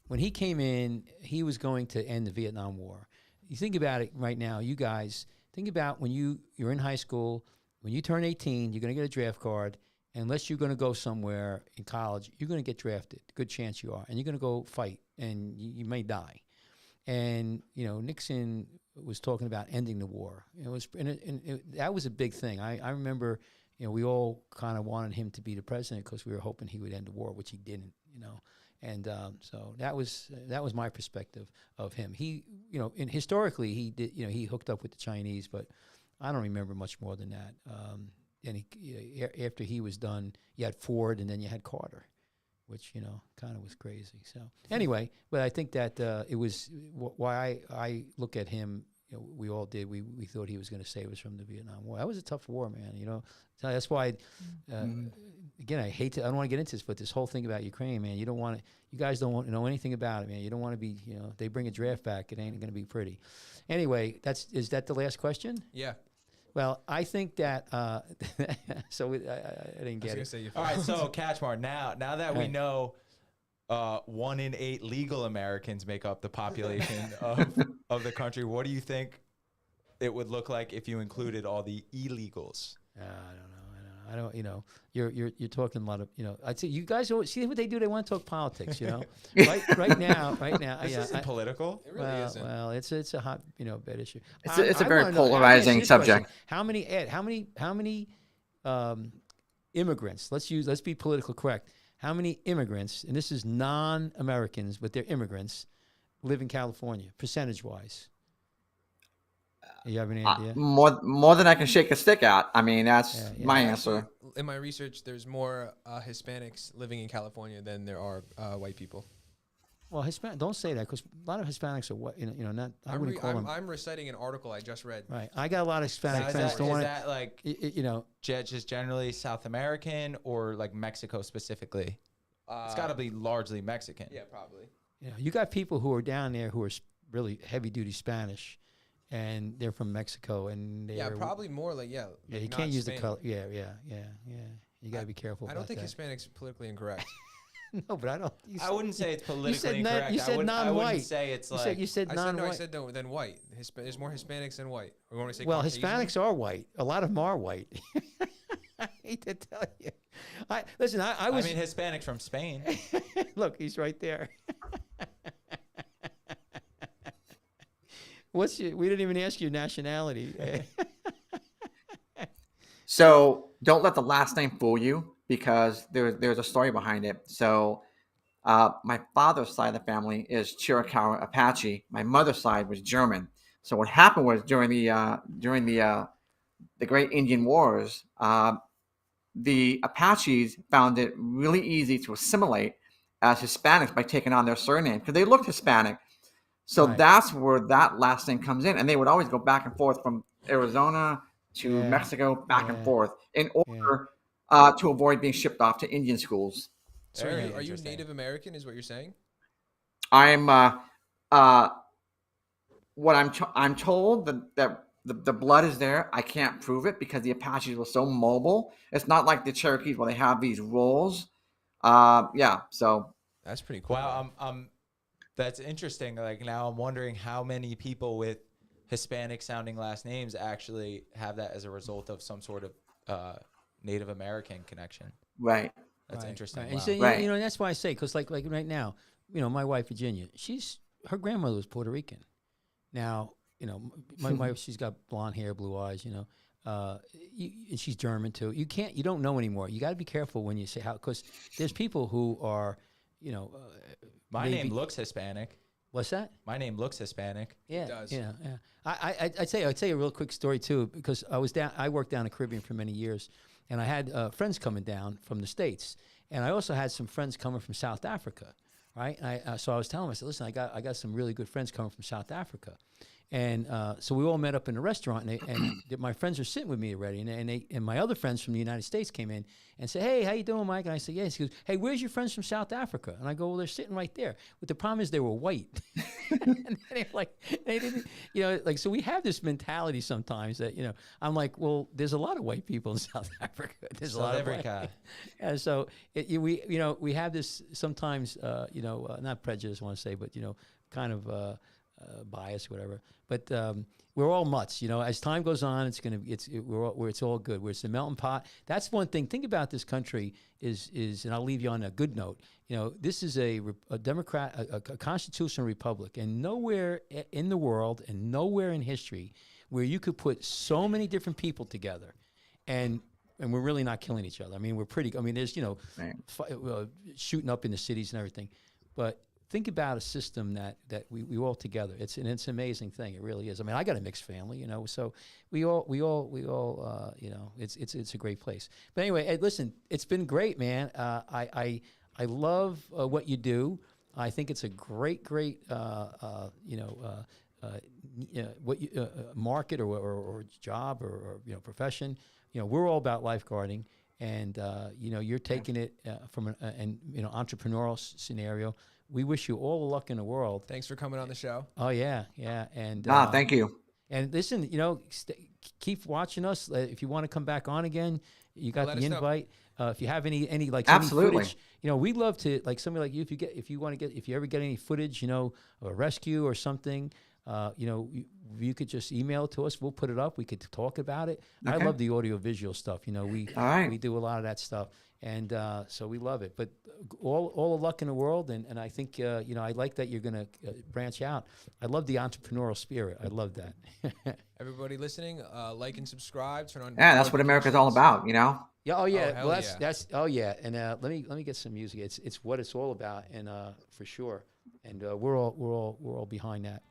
When he came in, he was going to end the Vietnam War. You think about it right now, you guys. Think about when you're in high school. When you turn 18, you're going to get a draft card. Unless you're going to go somewhere in college, you're going to get drafted. Good chance you are. And you're going to go fight, and you may die. And, Nixon was talking about ending the war. That was a big thing. I remember, we all kind of wanted him to be the president because we were hoping he would end the war, which he didn't, And so that was my perspective of him. He, historically, he did, he hooked up with the Chinese, but I don't remember much more than that. And after he was done, you had Ford, and then you had Carter, which kind of was crazy. So anyway, but I think that it was why I look at him. We all did. We thought he was going to save us from the Vietnam War. That was a tough war, man. So that's why. Again, I don't want to get into this, but this whole thing about Ukraine, man, you guys don't want to know anything about it, man. You don't want to be, they bring a draft back, it ain't going to be pretty. Anyway, is that the last question? Yeah. Well, I think that, so I didn't get it. All right, so Kachmar, now that we know 1 in 8 legal Americans make up the population of the country, what do you think it would look like if you included all the illegals? I don't know. I don't. You're talking a lot of. I'd say you guys always see what they do. They want to talk politics. Right now. This isn't political. It really isn't. Well, it's a hot bed issue. It's a I very wanna know, let me ask you polarizing this question. subject. How many immigrants? Let's be political correct. How many immigrants? And this is non-Americans, but they're immigrants, live in California, percentage-wise. You have any idea? More than I can shake a stick at. I mean, that's my answer. In my research, there's more Hispanics living in California than there are white people. Well, don't say that because a lot of Hispanics are what not. I wouldn't call them. I'm reciting an article I just read. Right, I got a lot of Hispanic friends. Is that like just generally South American or like Mexico specifically? It's got to be largely Mexican. Yeah, probably. Yeah, you got people who are down there who are really heavy duty Spanish, and they're from Mexico, and they're probably more like you can't use the color. Yeah. You got to be careful. I don't think that. Hispanic's politically incorrect. No, but I don't. I wouldn't say it's politically incorrect. You said non-white. I wouldn't say it's like. You said non-white. I said no, then white. There's more Hispanics than white. Or want to say Caucasian? Hispanics are white. A lot of them are white. I hate to tell you. I was. I mean, Hispanics from Spain. Look, he's right there. We didn't even ask your nationality. So don't let the last name fool you, because there's a story behind it. So my father's side of the family is Chiricahua Apache. My mother's side was German. So what happened was during the Great Indian Wars, the Apaches found it really easy to assimilate as Hispanics by taking on their surname because they looked Hispanic. So that's where that last name comes in, and they would always go back and forth from Arizona to Mexico, back and forth, in order to avoid being shipped off to Indian schools. So are you Native American? Is what you're saying? I'm what I'm told that the blood is there. I can't prove it because the Apaches were so mobile. It's not like the Cherokees where they have these rolls. So that's pretty cool. Wow, that's interesting. Like now I'm wondering how many people with Hispanic sounding last names actually have that as a result of some sort of Native American connection. Right. That's interesting. Right. Wow. And so, and that's why I say, because like right now, my wife Virginia, her grandmother was Puerto Rican. Now, my wife, she's got blonde hair, blue eyes, and she's German too. You don't know anymore. You got to be careful when you say how, because there's people who are, my name looks Hispanic. What's that? My name looks Hispanic. Yeah, it does. Yeah. I'd tell you a real quick story too, because I worked down in the Caribbean for many years, and I had friends coming down from the States, and I also had some friends coming from South Africa, right? And so I was telling them, I said, listen, I got some really good friends coming from South Africa. And so we all met up in a restaurant, and my friends were sitting with me already, and my other friends from the United States came in and said, "Hey, how you doing, Mike?" And I said, "Yes." He goes, "Hey, where's your friends from South Africa?" And I go, "Well, they're sitting right there." But the problem is they were white, and they didn't, so we have this mentality sometimes that I'm like, well, there's a lot of white people in South Africa. There's a lot of every kind. And so we have this sometimes, not prejudice, I want to say, but kind of. Bias, whatever, but we're all mutts. As time goes on, it's all good. It's a melting pot. That's one thing. Think about this country is, and I'll leave you on a good note. This is a democrat, a constitutional republic, and nowhere in the world and nowhere in history where you could put so many different people together, and we're really not killing each other. I mean, we're pretty. I mean, there's shooting up in the cities and everything, but. Think about a system that we all together. It's an amazing thing. It really is. I mean, I got a mixed family, so we all it's a great place. But anyway, Ed, listen, it's been great, man. I love what you do. I think it's a great market or job or profession. We're all about lifeguarding, and you're taking it from an entrepreneurial scenario. We wish you all the luck in the world. Thanks for coming on the show. Oh yeah, and thank you. And listen, keep watching us. If you want to come back on again, you got the invite. If you have any Absolutely. footage, we'd love to somebody like you. If you ever get any footage, a rescue or something, you could just email it to us. We'll put it up. We could talk about it. I Okay. love the audio visual stuff. You know, we do a lot of that stuff, and so we love it. But all the luck in the world, and I think you know, I like that you're going to branch out. I love the entrepreneurial spirit. I love that. Everybody listening, like and subscribe. Turn on. Yeah, that's what America's all about, you know. Yeah. Oh yeah. hell Well, yeah. that's. Oh yeah. And let me get some music. It's what it's all about, and for sure. And we're all behind that.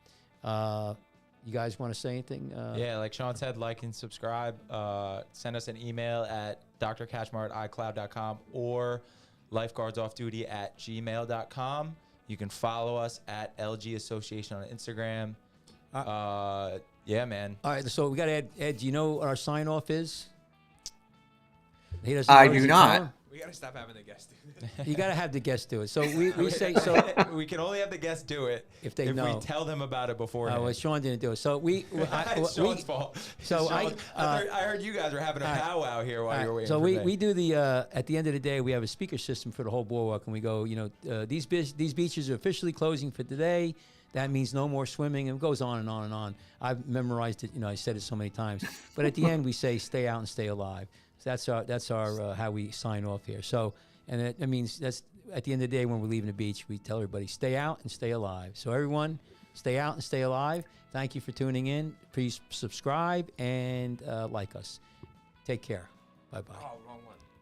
You guys want to say anything? Yeah, like Sean said, like and subscribe. Send us an email at drkachmar@icloud.com or lifeguardsoffduty@gmail.com. You can follow us at LG Association on Instagram. Yeah, man. All right. So we got Ed. Ed, do you know what our sign off is? He doesn't. I know. Does do he not. tell him? We gotta stop having the guests do this. You got to have the guest do it. So we say so. We can only have the guests do it If they know. we tell them about it beforehand. Well, Sean didn't do it. So It's Sean's fault. So Sean, I heard you guys were having a powwow here while you were waiting so for me. we do the at the end of the day we have a speaker system for the whole boardwalk, and we go, you know, these beaches are officially closing for today. That means no more swimming, and it goes on and on and on. I've memorized it, you know, I said it so many times. But at the end we say stay out and stay alive. So that's our how we sign off here. So, and that means that's at the end of the day when we're leaving the beach, we tell everybody stay out and stay alive. So everyone, stay out and stay alive. Thank you for tuning in. Please subscribe and like us. Take care. Bye bye. Oh, wrong one.